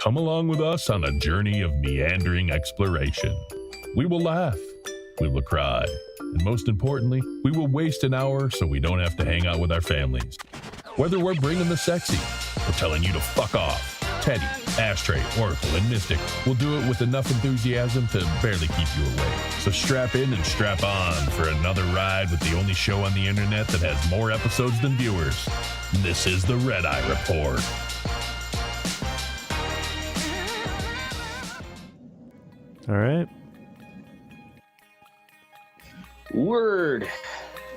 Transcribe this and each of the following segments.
Come along with us on a journey of meandering exploration. We will laugh, we will cry, and most importantly, we will waste an hour so we don't have to hang out with our families. Whether we're bringing the sexy or telling you to fuck off, Teddy, Ashtray, Oracle, and Mystic will do it with enough enthusiasm to barely keep you awake. So strap in and strap on for another ride with the only show on the internet that has more episodes than viewers. This is the Red Eye Report. All right. Word.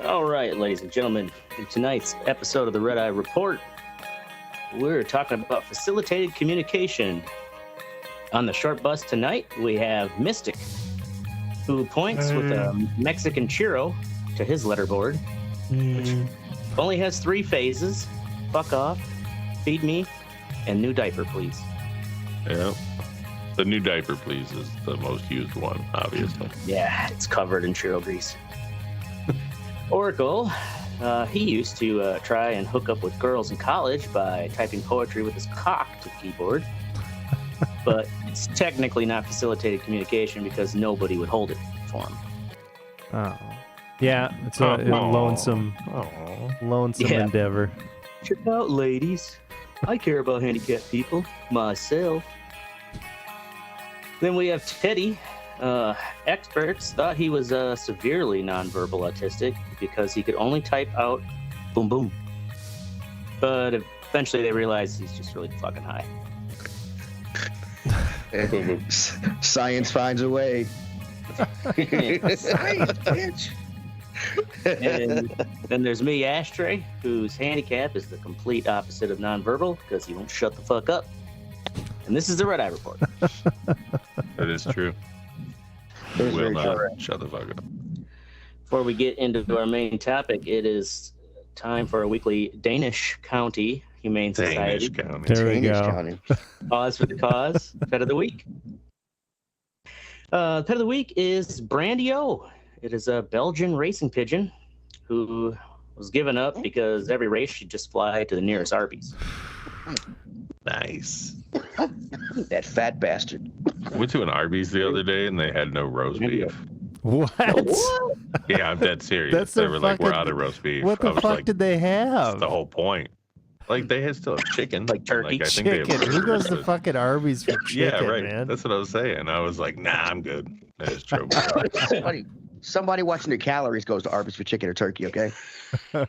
All right, ladies and gentlemen, in tonight's episode of the Red Eye Report, we're talking about facilitated communication. On the short bus tonight, we have Mystic, who points with a Mexican churro to his letterboard, which only has 3 phases: fuck off, feed me, and new diaper, please. Yeah. The new diaper, please, is the most used one, obviously. Yeah, it's covered in churro grease. Oracle, he used to try and hook up with girls in college by typing poetry with his cock to the keyboard. But it's technically not facilitated communication because nobody would hold it for him. Oh. Yeah, it's a lonesome endeavor. Check out, ladies. I care about handicapped people myself. Then we have Teddy. Experts thought he was severely nonverbal autistic because he could only type out boom boom. But eventually they realized he's just really fucking high. Science finds a way. Science, bitch. And then there's me, Ashtray, whose handicap is the complete opposite of nonverbal because he won't shut the fuck up. And this is the Red Eye Report. That is true. Will not shut the fuck up. Before we get into our main topic, it is time for a weekly Danish County Humane Society. Danish County. There we Danish go. County. Pause for the cause. Pet of the week. Pet of the week is Brandy-O. It is a Belgian racing pigeon who was given up because every race she'd just fly to the nearest Arby's. Nice. That fat bastard. I went to an Arby's the other day and they had no roast beef. What? Yeah, I'm dead serious. That's they their were like, we're fucking- out of roast beef. What the I was fuck like, did they that's have? the whole point. Like, they had still have chicken. Like turkey. I think they have Chicken. Who burgers, goes to but- fucking Arby's for chicken, Yeah, right. man? That's what I was saying. I was like, nah, I'm good. That is true. Somebody watching their calories goes to Arby's for chicken or turkey, okay?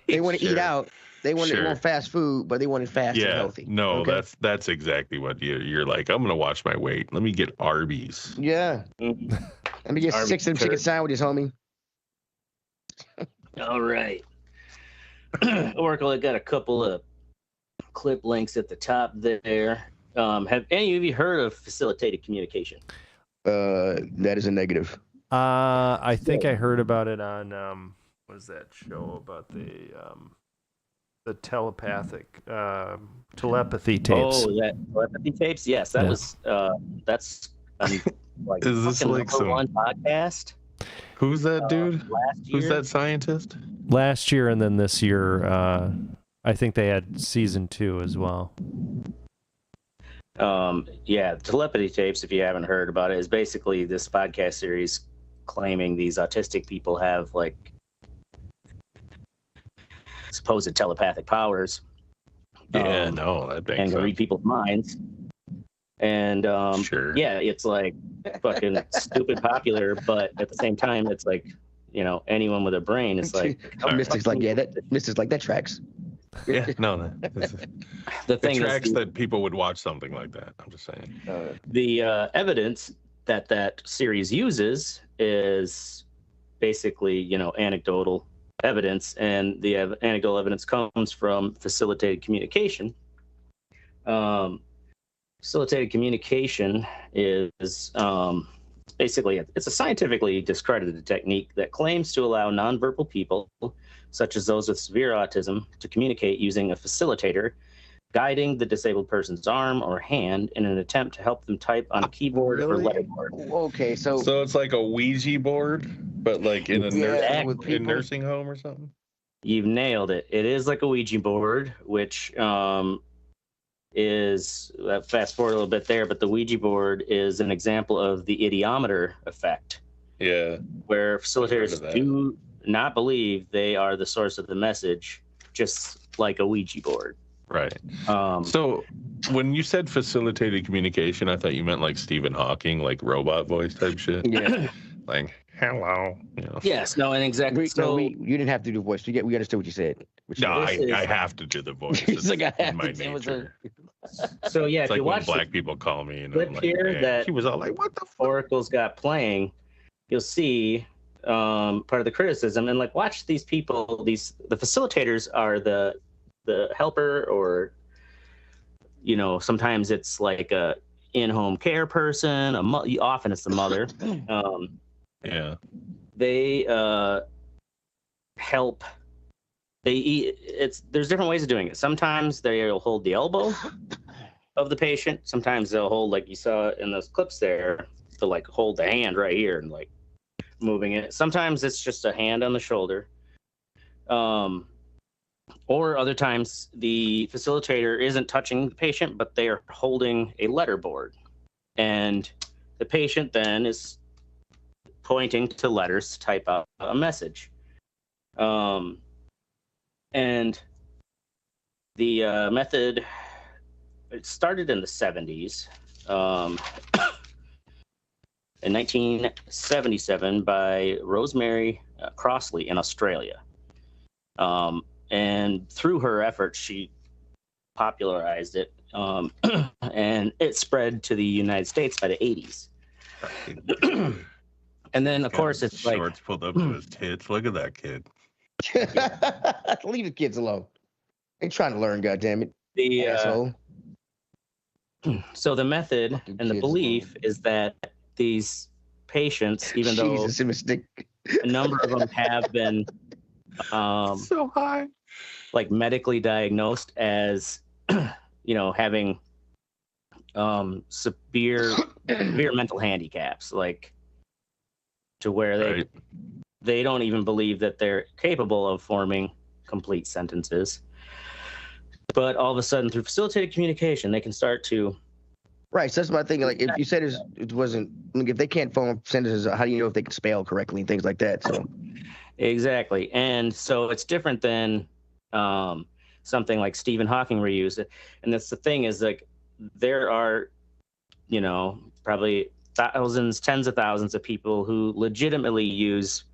They want to eat Sure. out. They want fast food, but they want it fast and Yeah, healthy. no, okay? that's exactly what you're like. I'm gonna watch my weight. Let me get Arby's. Yeah. Let me get Arby's 6 of them chicken turd. sandwiches, homie. All right. Oracle, I got a couple of clip links at the top there. Have any of you heard of facilitated communication? That is a negative. I think I heard about it on what is that show about the telepathic telepathy tapes. Oh, that telepathy tapes? Yes, that was that's like Is this fucking like number some- one podcast Who's that dude? last year. Who's that scientist? Last year and then this year, I think they had season 2 as well. Yeah, telepathy tapes, if you haven't heard about it, is basically this podcast series claiming these autistic people have like supposed telepathic powers. Yeah, no, that makes And can read sense. people's minds. And Sure. yeah, it's like fucking stupid popular, but at the same time, it's like, you know, anyone with a brain is like. Mystic's like, Mystic's like, that tracks. Yeah, no, The it thing tracks is, that people would watch something like that. I'm just saying. the evidence that series uses is basically, you know, anecdotal evidence, and the anecdotal evidence comes from facilitated communication. Facilitated communication is basically it's a scientifically discredited technique that claims to allow nonverbal people, such as those with severe autism, to communicate using a facilitator, guiding the disabled person's arm or hand in an attempt to help them type on a keyboard or Really? letterboard. Okay, so So it's like a Ouija board, but like in a Yeah, nursing, with people. nursing home or something. You've nailed it. It is like a Ouija board, which is fast forward a little bit there, but the Ouija board is an example of the idiometer effect, Yeah. where I've heard of facilitators that. do not believe they are the source of the message, just like a Ouija board. Right. Um, So when you said facilitated communication, I thought you meant like Stephen Hawking, like robot voice type shit. Yeah. Like, hello. You know. yes, no, and exactly. You didn't have to do voice. We understood what you said. No, This is- I have to do the voice. He's like, I It's in have my to. It was nature. So yeah, It's if like you when watch black people call me, and clip I'm like, here "Man," that- he was all like, "What the fuck?" Oracle's got playing, you'll see part of the criticism, and like watch these people. The facilitators are the helper, or sometimes it's like a in-home care person. Often it's the mother. Yeah. They help. There's different ways of doing it. Sometimes they'll hold the elbow of the patient. Sometimes they'll hold, like you saw in those clips there, they'll like hold the hand right here and like moving it. Sometimes it's just a hand on the shoulder. Or other times the facilitator isn't touching the patient, but they are holding a letterboard. And the patient then is pointing to letters to type out a message. And the method, it started in the 70s, in 1977 by Rosemary Crossley in Australia. And through her efforts, she popularized it, and it spread to the United States by the 80s. And then, of course, it's like shorts pulled up to his tits. Look at that kid. Leave the kids alone. They're trying to learn, goddammit. the Asshole. so the method Fucking and the kids belief is that these patients, even though Jesus, it was Nick. a number of them have been So high. like medically diagnosed as having severe mental handicaps, like to where Right. they don't even believe that they're capable of forming complete sentences. But all of a sudden, through facilitated communication, they can start to. Right, so that's my thing. Like, if you said it wasn't, like, if they can't form sentences, how do you know if they can spell correctly and things like that? So, Exactly. And so it's different than something like Stephen Hawking reused it. And that's the thing, is like there are, probably thousands, tens of thousands of people who legitimately use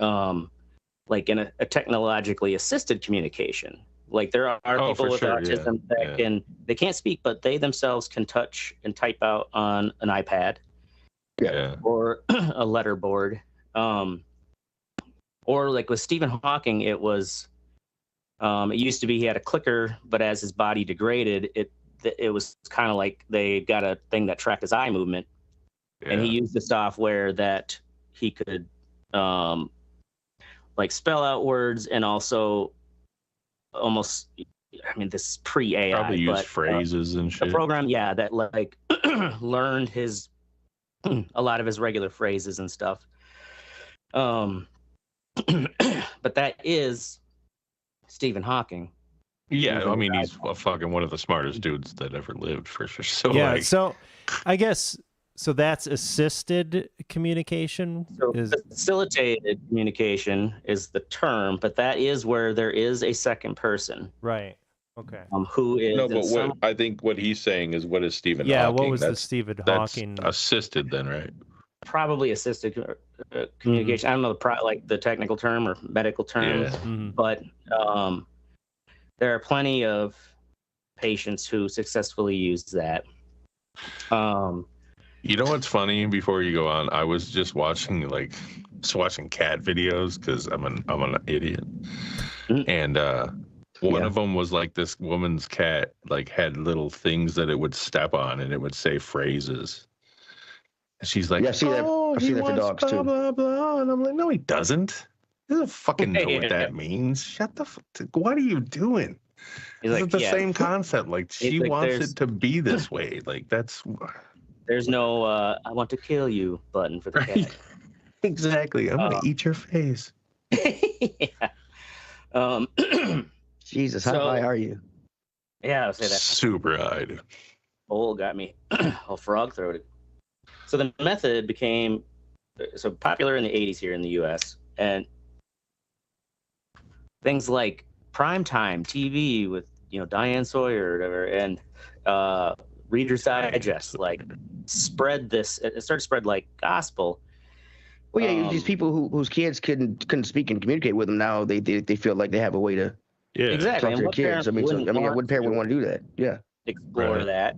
like in a technologically assisted communication. Like there are people with autism that they can't speak, but they themselves can touch and type out on an iPad or a letterboard. Or like with Stephen Hawking, it was, it used to be he had a clicker, but as his body degraded, it was kind of like they got a thing that tracked his eye movement, and he used the software that he could like spell out words, and also almost, this is pre-AI. Probably use phrases and shit. The program, that like learned a lot of his regular phrases and stuff. But that is Stephen Hawking. Yeah, he's fucking one of the smartest dudes that ever lived, for sure. So Yeah, so I guess that's assisted communication. So facilitated communication is the term, but that is where there is a second person. Right. Okay. Who is no, but I think what he's saying is, what is Stephen Yeah, Hawking? what was the Stephen Hawking? That's assisted then, right? probably assisted communication. I don't know the technical term or medical term, Mm-hmm. but there are plenty of patients who successfully use that. You know what's funny? Before you go on, I was just watching cat videos because I'm an idiot, and one of them was like this woman's cat had little things that it would step on and it would say phrases. And she's like, Yeah, I've seen that. I've seen that for dogs blah, too. blah, blah. And I'm like, no, he doesn't. He doesn't fucking know what that means. Shut the what are you doing? It's the same concept. Like, she wants it to be this way. Like, that's. There's no I want to kill you button for the cat. Exactly. I'm going to eat your face. Yeah. Jesus, how high are you? Yeah, I would say that super high. bowl got me all frog-throated. So the method became so popular in the 80s here in the U.S. and things like primetime TV with Diane Sawyer or whatever, and Reader's Digest spread this. It started to spread like gospel. Well, yeah, these people whose kids couldn't speak and communicate with them now, they feel like they have a way to Exactly. talk to their kids. I mean, what parent would want to do that? Yeah. Explore that,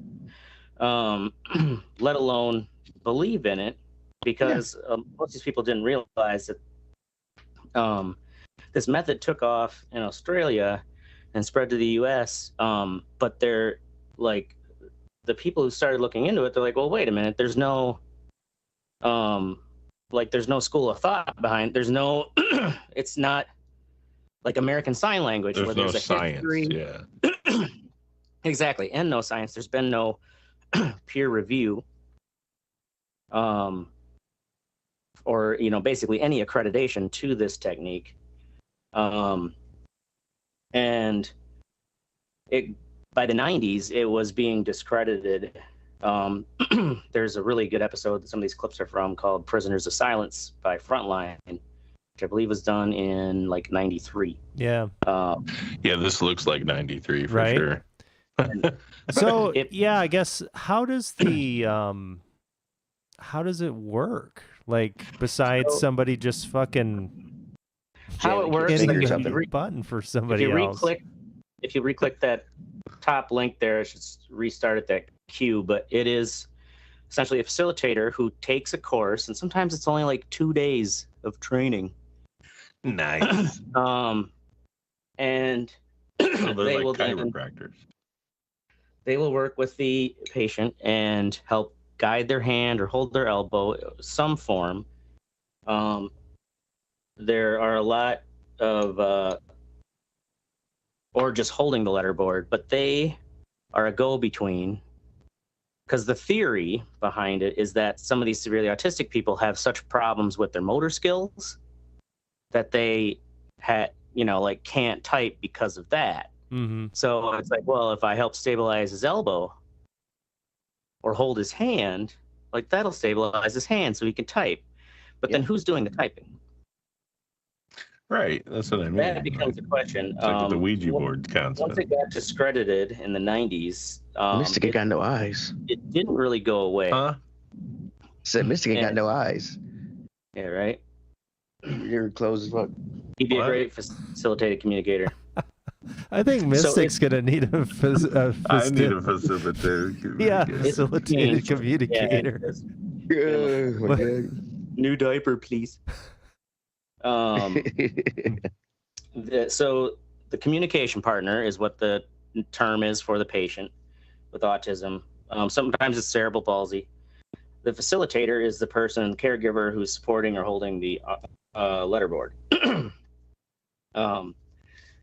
let alone believe in it, because most of these people didn't realize that this method took off in Australia and spread to the U.S. But they're like the people who started looking into it. They're like, well, wait a minute. There's no there's no school of thought behind. There's no. It's not like American Sign Language. There's where no there's a science. history. Yeah. Exactly, and no science. There's been no peer review, or basically any accreditation to this technique, and it by the 90s it was being discredited. There's a really good episode that some of these clips are from called "Prisoners of Silence" by Frontline, which I believe was done in like '93. Yeah. Yeah, this looks like 93 for Right? sure. So I guess how does it work? Like besides somebody just fucking how it works, hitting or a something. button for somebody else. If you re-click that top link there, it should restart at that queue. But it is essentially a facilitator who takes a course, and sometimes it's only like 2 days of training. Nice. And So they they're will like chiropractors. They will work with the patient and help guide their hand or hold their elbow, some form. There are a lot of, or just holding the letterboard, but they are a go-between, because the theory behind it is that some of these severely autistic people have such problems with their motor skills that they can't type because of that. Mm-hmm. So it's like, well, if I help stabilize his elbow or hold his hand, like that'll stabilize his hand so he can type. But then who's doing the typing? Right. That's what I mean. That becomes a question. It's like the Ouija board concept. Once it got discredited in the 90s, Mystic ain't got no eyes. it didn't really go away. Huh? Said Mystic ain't got no eyes. Yeah, right? You're close as fuck. He'd be What? a great facilitated communicator. I think Mystic's gonna need a I need a facilitator. yeah, It's facilitated changed. communicator. Oh my What? God. New diaper, please. So the communication partner is what the term is for the patient with autism. Sometimes it's cerebral palsy. The facilitator is the person, the caregiver, who's supporting or holding the letterboard.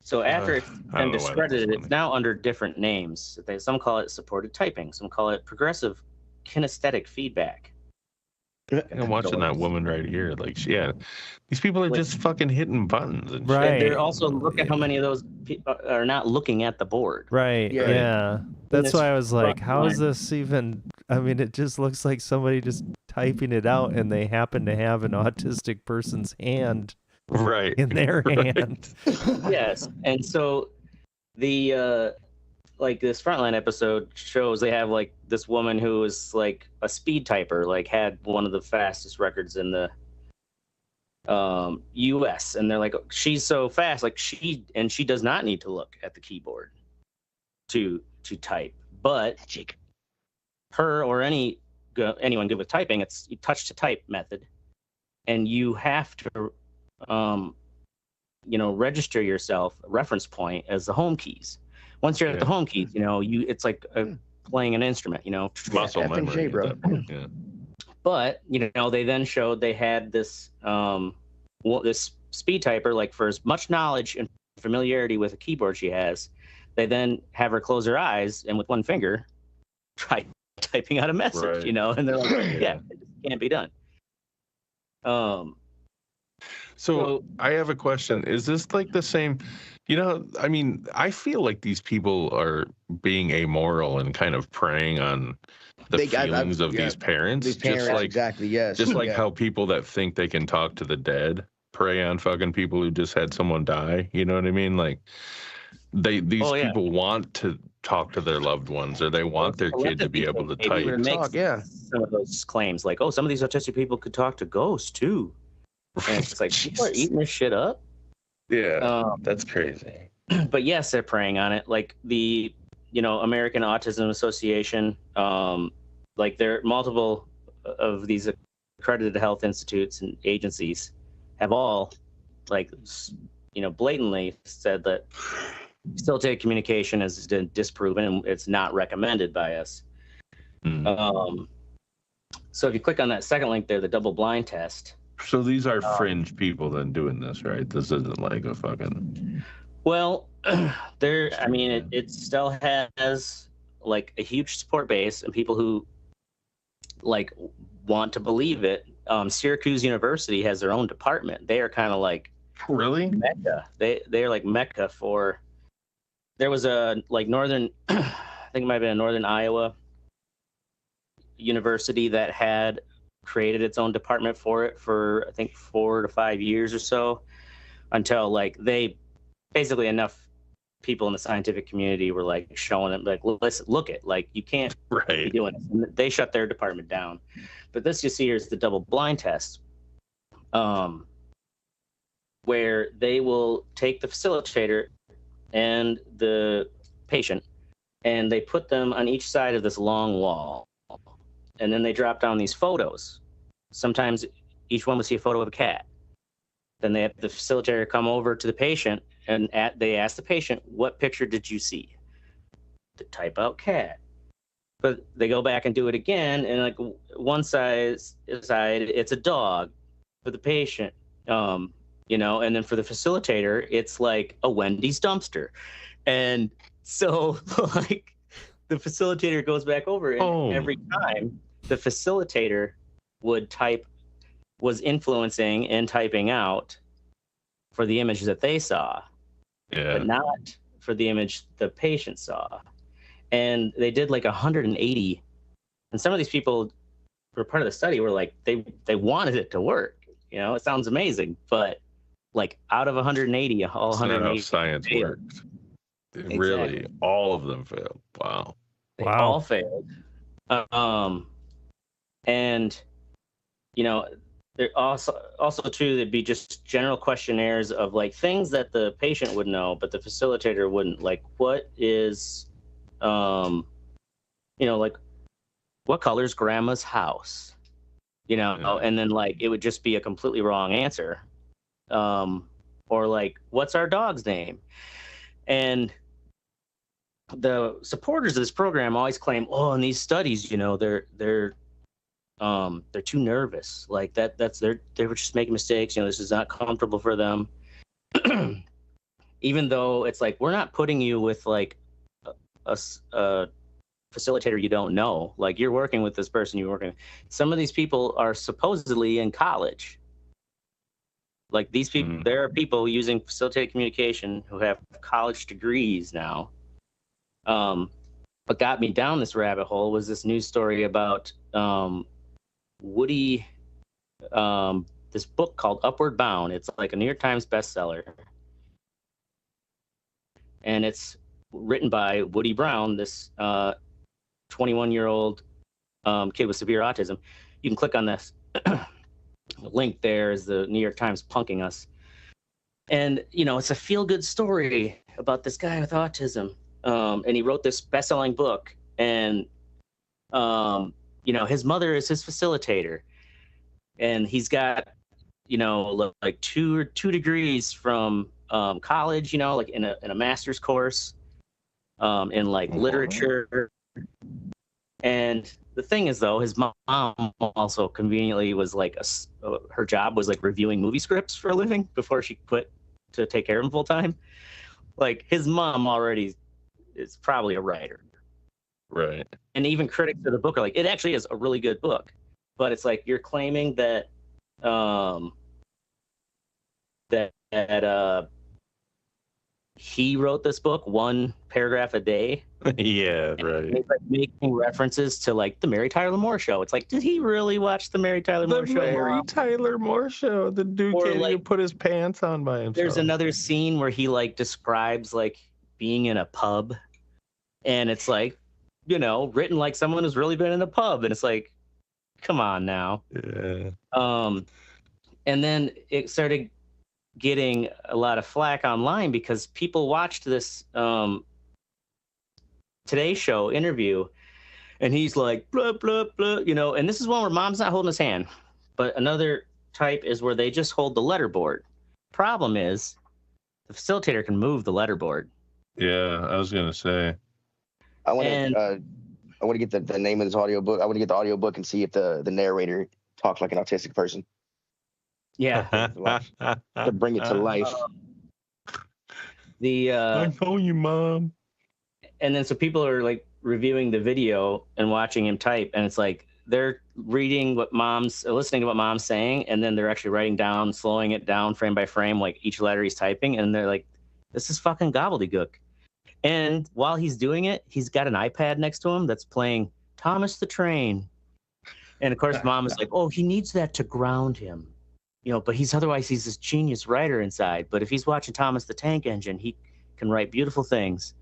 So after it's I don't been know why that's discredited, funny. it's now under different names. Some call it supported typing. Some call it progressive kinesthetic feedback. I'm watching that woman right here. Like, these people are just fucking hitting buttons and shit. Right. And they're also, look at how many of those people are not looking at the board. Right. Yeah. Yeah. That's it's why I was like, how is Frontline. this even? I mean, it just looks like somebody just typing it out, and they happen to have an autistic person's hand Right. in their Right. hand. Yes, and so the like this Frontline episode shows they have like this woman who is like a speed typer, like had one of the fastest records in the US, and they're like, she's so fast, like she does not need to look at the keyboard to type, but her or anyone good with typing, it's touch to type method, and you have to register yourself a reference point as the home keys. Once you're at the home keys, it's like playing an instrument, Muscle F and memory. J, at bro. that point, yeah. But they then showed they had this this speed typer, like for as much knowledge and familiarity with a keyboard she has, they then have her close her eyes and with one finger try typing out a message, Right. and they're like, yeah, it just can't be done. So I have a question. Is this like the same? You know, I mean, I feel like these people are being amoral and kind of preying on the feelings of these parents. These parents, just like exactly, yes. just like yeah. how people that think they can talk to the dead prey on fucking people who just had someone die. You know what I mean? Like these Oh, yeah. people want to talk to their loved ones, or they want their kid to be able to Maybe type. make Talk, yeah. some of those claims like, oh, some of these autistic people could talk to ghosts too. And it's like, people are Jesus. eating this shit up. Yeah, that's crazy. But yes, they're preying on it. Like the, American Autism Association, like there are multiple of these accredited health institutes and agencies have all, like, blatantly said that facilitated communication is disproven and it's not recommended by us. So if you click on that second link there, the double blind test. So these are fringe people then doing this, right? This isn't like a fucking. Well, it still has like a huge support base and people who like want to believe it. Syracuse University has their own department. They are kind of like Really? Mecca. They're like Mecca for. There was a like northern, I think it might have been a northern Iowa university that had created its own department for it for I think 4 to 5 years or so, until like they basically enough people in the scientific community were like showing them like, listen, look it, like you can't be doing it. And they shut their department down. But this you see here is the double blind test, where they will take the facilitator and the patient and they put them on each side of this long wall. And then they drop down these photos. Sometimes each one will see a photo of a cat. Then they have the facilitator come over to the patient and they ask the patient, what picture did you see? To type out cat. But they go back and do it again. And like one side, it's a dog for the patient. And then for the facilitator, it's like a Wendy's dumpster. And so like, the facilitator goes back over and every time the facilitator was influencing and typing out for the image that they saw, but not for the image the patient saw. And they did like 180. And some of these people were part of the study were like, they wanted it to work. It sounds amazing, but like out of 180, all 180. That's not how science works. Exactly. Really, all of them failed. Wow. They all failed. And they're also too, there'd be just general questionnaires of like things that the patient would know, but the facilitator wouldn't. Like, what is, like, what color's grandma's house? And then like it would just be a completely wrong answer. Or like, what's our dog's name? And the supporters of this program always claim, in these studies, they're too nervous. Like they were just making mistakes. This is not comfortable for them. Even though it's like, we're not putting you with like a facilitator you don't know. Like you're working with this person some of these people are supposedly in college. Like these people, there are people using facilitated communication who have college degrees now. What got me down this rabbit hole was this news story about Woody, this book called Upward Bound. It's like a New York Times bestseller. And it's written by Woody Brown, this 21-year-old kid with severe autism. You can click on this link there is the New York Times punking us. And, it's a feel-good story about this guy with autism. And he wrote this best-selling book, and his mother is his facilitator, and he's got like two degrees from college, like in a master's course in like literature. And the thing is, though, his mom also conveniently was like her job was like reviewing movie scripts for a living before she quit to take care of him full time. Like his mom already is probably a writer. Right. And even critics of the book are like, it actually is a really good book. But it's like you're claiming that he wrote this book 1 paragraph a day. Yeah, And right. he's like making references to like the Mary Tyler Moore Show. It's like, did he really watch the Mary Tyler Moore Show? Mary Tyler Moore Show. The dude Or, can't even like, put his pants on by himself. There's another scene where he like describes like being in a pub, and it's like, you know, written like someone who's really been in a pub, and it's like, come on now. Yeah. And then it started getting a lot of flack online because people watched this Today Show interview, and he's like, blah, blah, blah, you know, and this is one where mom's not holding his hand. But another type is where they just hold the letterboard. Problem is, the facilitator can move the letterboard. Yeah, I was gonna say. I want And- to get the name of this audiobook. I want to get the audiobook and see if the narrator talks like an autistic person Yeah. to bring it to life. The know you, Mom. and then so people are like reviewing the video and watching him type, and it's like they're reading listening to what mom's saying, and then they're actually writing down, slowing it down frame by frame, like each letter he's typing, and they're like, this is fucking gobbledygook. And while he's doing it, he's got an iPad next to him that's playing Thomas the Train. And of course, mom is like, oh, he needs that to ground him. You know, but otherwise he's this genius writer inside. But if he's watching Thomas the Tank Engine, he can write beautiful things.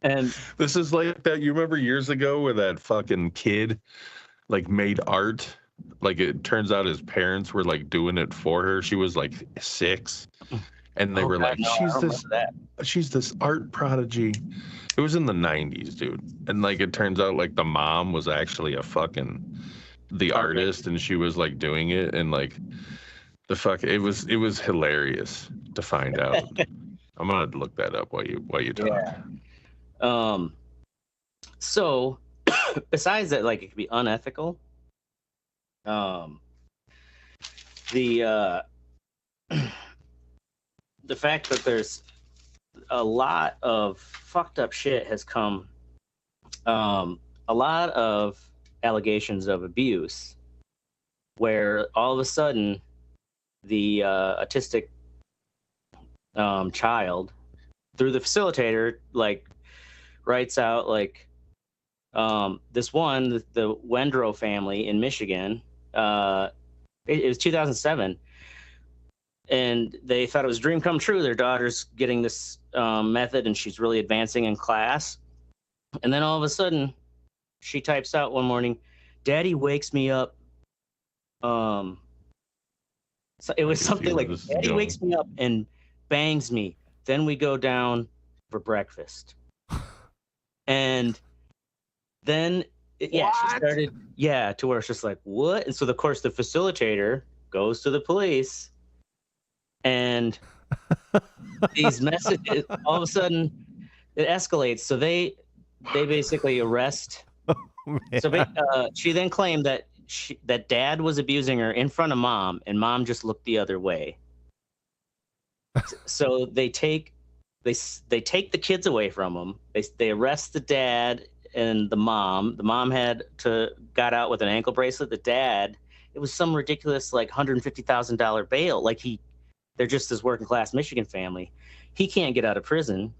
And This is like that. You remember years ago where that fucking kid like made art? Like it turns out his parents were like doing it for her. She was like 6. And they were like, she's this art prodigy. It was in the 90s, dude. And like it turns out like the mom was actually the artist, and she was like doing it, and like it was hilarious to find out. I'm gonna look that up while you talk. Yeah. So besides that, like it could be unethical. The fact that there's a lot of fucked up shit has come, a lot of allegations of abuse, where all of a sudden the autistic child, through the facilitator, like writes out like this one, the Wendrow family in Michigan. It was 2007. And they thought it was a dream come true. Their daughter's getting this method, and she's really advancing in class. And then all of a sudden, she types out one morning, "Daddy wakes me up." So it was something like, "Daddy wakes me up and bangs me. Then we go down for breakfast." And then, she started, to where it's just like, what? And so, of course, the facilitator goes to the police. And these messages, all of a sudden, it escalates. So they basically arrest. She then claimed that that dad was abusing her in front of mom, and mom just looked the other way. So they take the kids away from them. They arrest the dad and the mom. The mom got out with an ankle bracelet. The dad, it was some ridiculous like $150,000 bail. Like they're just this working class Michigan family. He can't get out of prison.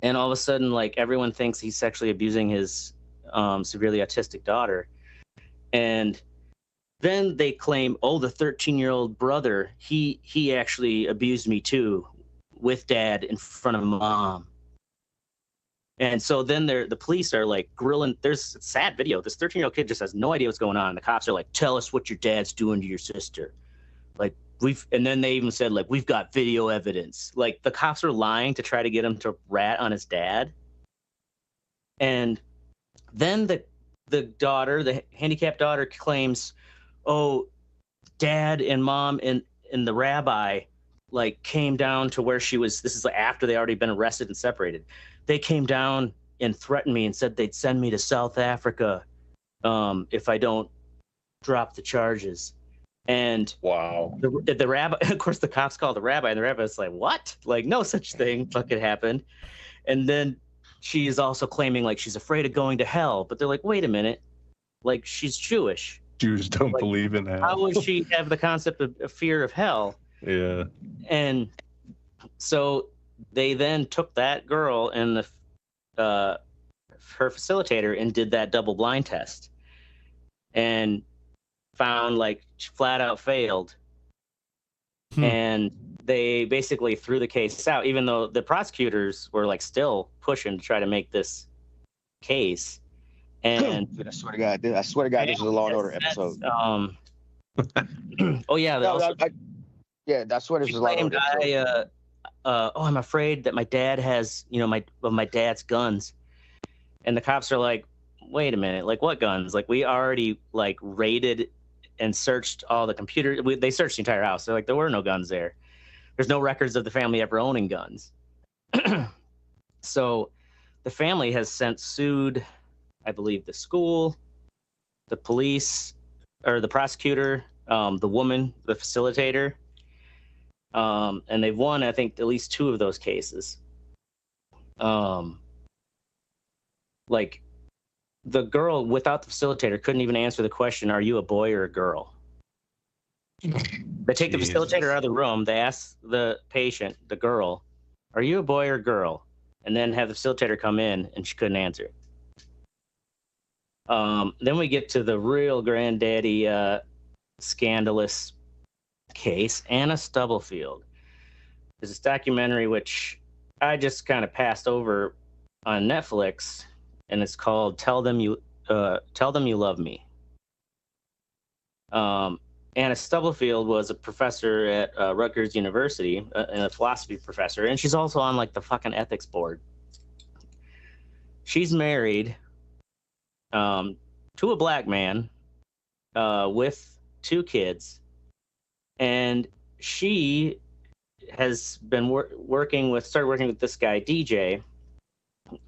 And all of a sudden, like everyone thinks he's sexually abusing his severely autistic daughter. And then they claim, oh, the 13-year-old brother, he actually abused me too, with dad in front of mom. And so then the police are like grilling. There's a sad video. This 13-year-old kid just has no idea what's going on. The cops are like, tell us what your dad's doing to your sister. Like, and then they even said, like, we've got video evidence. Like, the cops are lying to try to get him to rat on his dad. And then the daughter, the handicapped daughter, claims, oh, dad and mom and the rabbi, like, came down to where she was. This is like after they already been arrested and separated. They came down and threatened me and said they'd send me to South Africa if I don't drop the charges. And wow, the rabbi, of course, the cops called the rabbi, and the rabbi's like, what? Like, no such thing fucking happened. And then she is also claiming, like, she's afraid of going to hell. But they're like, wait a minute. Like, she's Jewish. Jews don't believe in hell. How would she have the concept of fear of hell? Yeah. And So they then took that girl and her facilitator and did that double blind test, and found like she flat out failed. And they basically threw the case out, even though the prosecutors were like still pushing to try to make this case. And Dude, I swear to God, this is a Law and Order episode. Oh yeah, No, I swear this is a Law and Order episode. I'm afraid that my dad has, my dad's guns. And the cops are like, wait a minute, like what guns? Like we already like raided and searched all the computers. They searched the entire house. They're like, there were no guns there. There's no records of the family ever owning guns. So the family has since sued, I believe, the school, the police, or the prosecutor, the woman, the facilitator. And they've won, I think, at least 2 of those cases. Like, the girl without the facilitator couldn't even answer the question, are you a boy or a girl? They take the facilitator out of the room. They ask the patient, the girl, are you a boy or a girl? And then have the facilitator come in, and she couldn't answer. Then we get to the real granddaddy scandalous case, Anna Stubblefield. There's this documentary which I just kind of passed over on Netflix, and it's called Tell Them You Love Me. Anna Stubblefield was a professor at Rutgers University, and a philosophy professor, and she's also on like the fucking ethics board. She's married to a black man with 2 kids, and she has been started working with this guy DJ,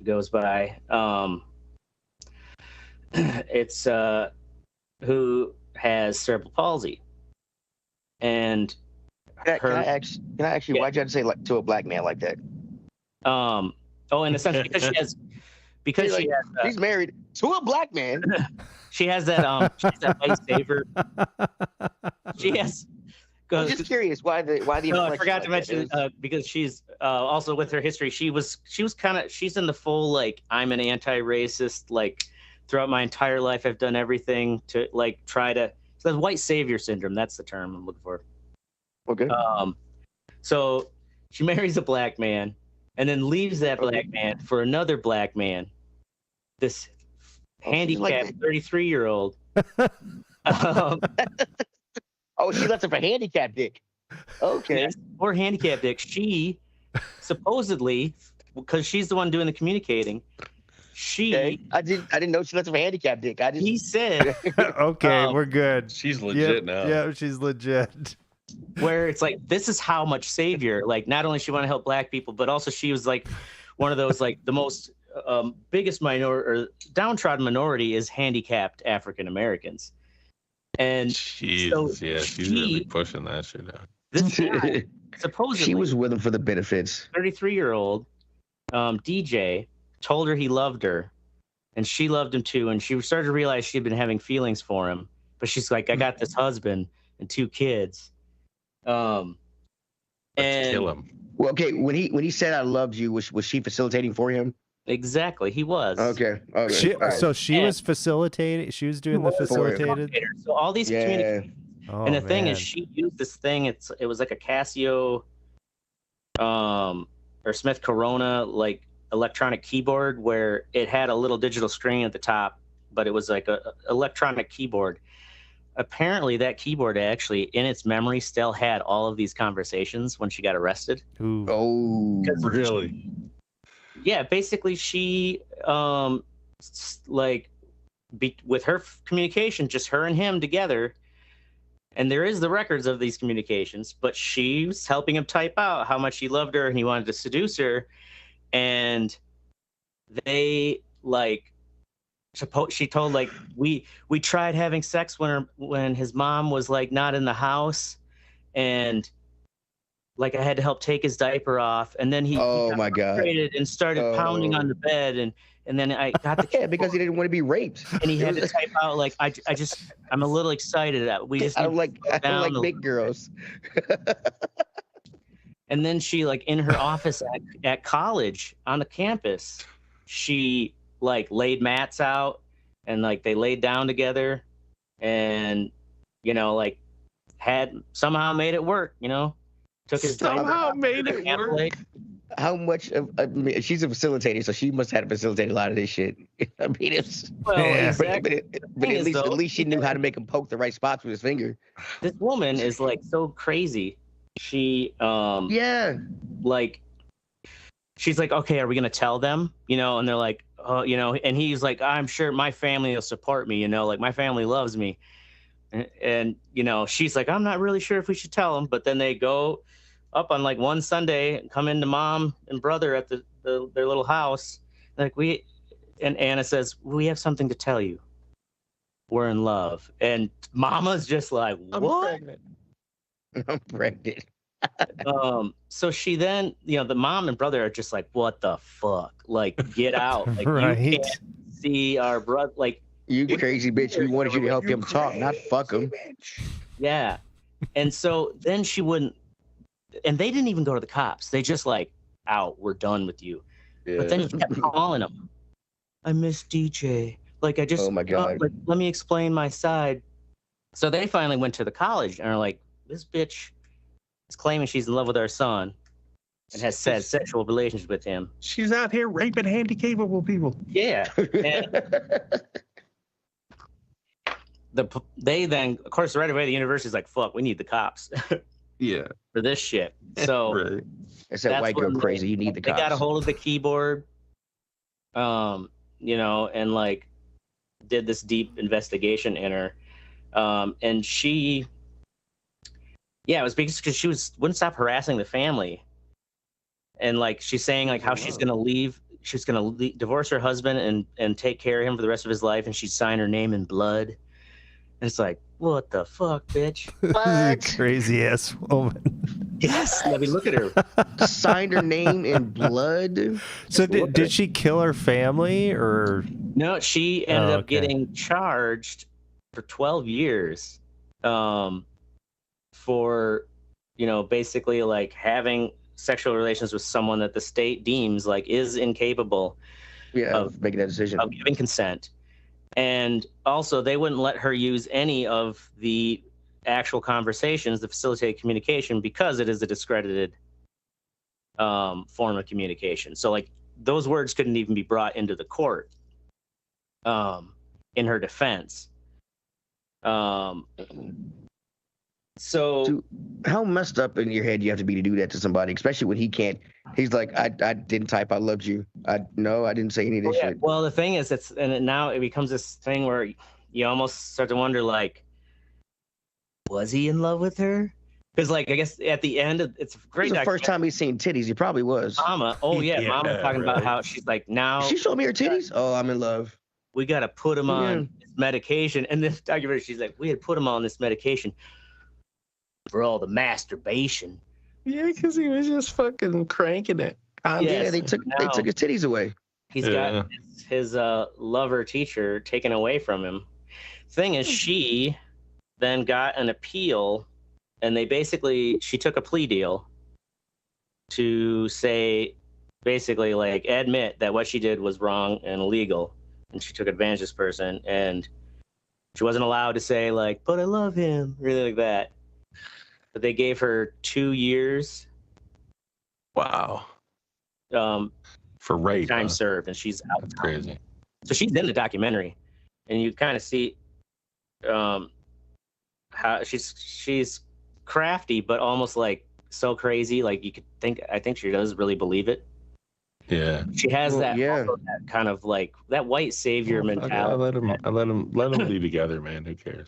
goes by. It's who has cerebral palsy, and Can I ask you, why'd you have to say like to a black man like that? In the sense because he's married to a black man. She has that lightsaber. She has. I'm just curious why the. No, I forgot to mention because she's also with her history. She's in the full like I'm an anti-racist, like throughout my entire life I've done everything to like try to. So the white savior syndrome, that's the term I'm looking for. Okay. So she marries a black man and then leaves that black man for another black man. This handicapped 33-year-old. She left him for handicap dick. Okay. Yes, or handicap dick. She supposedly, because she's the one doing the communicating, I didn't know she left him for handicap dick. He said, okay, we're good. She's legit now. Yeah, she's legit. Where it's like, this is how much savior, like not only she want to help black people, but also she was like one of those like the most biggest minority or downtrodden minority is handicapped African Americans. And she's really pushing that shit out. This guy, supposedly, she was with him for the benefits. 33-year-old DJ told her he loved her, and she loved him too. And she started to realize she'd been having feelings for him, but she's like, I got this husband and 2 kids. And kill him. Well, okay. When he said I loved you, was she facilitating for him? Exactly, he was. Okay. So she was facilitating. She was doing the facilitated. So all these communications. And the thing is, she used this thing. It was like a Casio, or Smith Corona, like electronic keyboard, where it had a little digital screen at the top, but it was like a electronic keyboard. Apparently, that keyboard actually, in its memory, still had all of these conversations when she got arrested. Ooh. Oh, really? Yeah, basically, she with her communication, just her and him together. And there is the records of these communications, but she was helping him type out how much he loved her and he wanted to seduce her. And they she told like we tried having sex when his mom was like not in the house, and like I had to help take his diaper off, and then he got my God, frustrated and started pounding on the bed, and then I got the because he didn't want to be raped, and he had to type out like I'm a little excited that we just I don't like big girls. And then she, like, in her office at college on the campus, she, like, laid mats out and, like, they laid down together and, you know, like, had somehow made it work, you know? Took his Somehow made it work. How much of, I mean, she's a facilitator, so she must have to facilitate a lot of this shit. I mean, it's Well, Yeah. exactly. but Thing is, at though, least she knew how to make him poke the right spots with his finger. this woman is, like, so crazy. She, Yeah. like, she's like, okay, are we gonna tell them? You know, and they're like, oh, you know, and he's like, I'm sure my family will support me, you know, like my family loves me. And you know, she's like, I'm not really sure if we should tell them, but then they go up on like one Sunday, come into mom and brother at their little house. Like and Anna says, we have something to tell you. We're in love. And mama's just like, what? I'm pregnant. So she then, you know, the mom and brother are just like, what the fuck? Like, get out. Like, Right. you can't see our brother. Like, You crazy bitch. We wanted you to help him talk, not fuck him. yeah. And so then she wouldn't, and they didn't even go to the cops. They just like, out, we're done with you. Yeah. But then she kept calling him. I miss DJ. Like, I just, Oh my God. like, let me explain my side. So they finally went to the college and are like, this bitch is claiming she's in love with our son and has said sexual relations with him. She's out here raping handicapable people. Yeah. And they then, of course, right away, the university's like, fuck, we need the cops Yeah. for this shit. So Right. It's that that's white girl when crazy. You need the they cops. got a hold of the keyboard, you know, and like did this deep investigation in her. And she, yeah, it was because she wouldn't stop harassing the family. And like, she's saying like how she's going to leave. She's going to divorce her husband and take care of him for the rest of his life. And she'd sign her name in blood. And it's like, what the fuck, bitch? What? Crazy ass woman. Yes. I mean, look at her. Signed her name in blood. So did she kill her family or? No, she ended up okay. getting charged for 12 years for, you know, basically like having sexual relations with someone that the state deems like is incapable Yeah, of making that decision. of giving consent. And also they wouldn't let her use any of the actual conversations, the facilitated communication, because it is a discredited form of communication. So like those words couldn't even be brought into the court in her defense. So how messed up in your head you have to be to do that to somebody, especially when he can't? He's like, I didn't type I loved you. I didn't say any of this shit. Well, the thing is, now it becomes this thing where you almost start to wonder, like, was he in love with her? Because, like, I guess at the end, it's great. It was the first time he's seen titties. He probably was. Mama, Yeah, Mama talking about right. how she's like, now She showed me her titties. Oh, I'm in love. we got to put him on this medication. And this documentary, she's like, we had put him on this medication for all the masturbation. Yeah, because he was just fucking cranking it. Yeah, they took his titties away. He's got his lover teacher taken away from him. Thing is, she then got an appeal, and she took a plea deal to say, basically, like, admit that what she did was wrong and illegal, and she took advantage of this person, and she wasn't allowed to say, like, but I love him, really like that. But they gave her 2 years. Wow. For rape. Time huh? served, and she's out. That's crazy. So she's in the documentary, and you kind of see how she's crafty, but almost like so crazy. Like I think she does really believe it. Yeah. She has Well, that kind of like that white savior mentality. I let them be together, man. Who cares?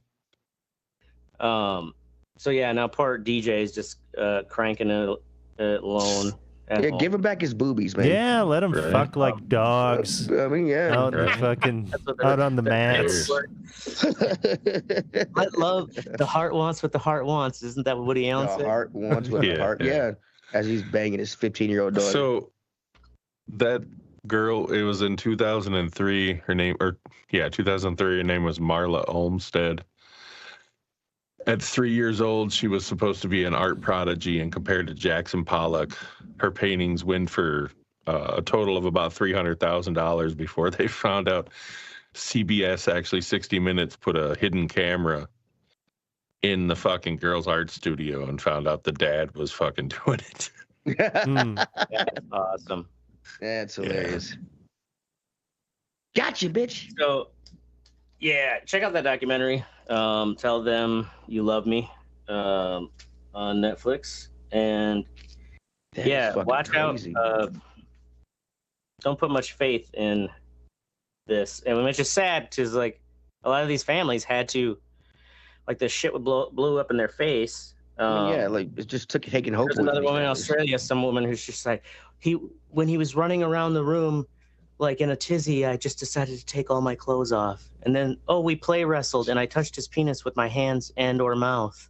So yeah, now poor DJ is just cranking it alone. Yeah, give him back his boobies, man. Yeah, let them Right. fuck like dogs. I mean, yeah. Out, Right. fucking, out on the mats. Let love the heart wants what the heart wants. Isn't that what Woody Allen The said? heart wants what the Yeah, heart. yeah. Yeah. As he's banging his 15-year-old daughter. So that girl, it was in 2003. 2003. Her name was Marla Olmsted. At 3 years old, she was supposed to be an art prodigy, and compared to Jackson Pollock, her paintings went for a total of about $300,000 before they found out CBS, actually 60 Minutes, put a hidden camera in the fucking girl's art studio and found out the dad was fucking doing it. That's awesome. That's hilarious. Gotcha, bitch. So, yeah, check out that documentary. Tell them you love me on Netflix. And That is fucking watch crazy. out. Don't put much faith in this. And it's just sad because, like, a lot of these families had to, like, the shit would blew up in their face. Like it just taking hope. There's away another from woman in these families. Australia, some woman who's just like, when he was running around the room, like in a tizzy, I just decided to take all my clothes off. And then, we play wrestled and I touched his penis with my hands and or mouth.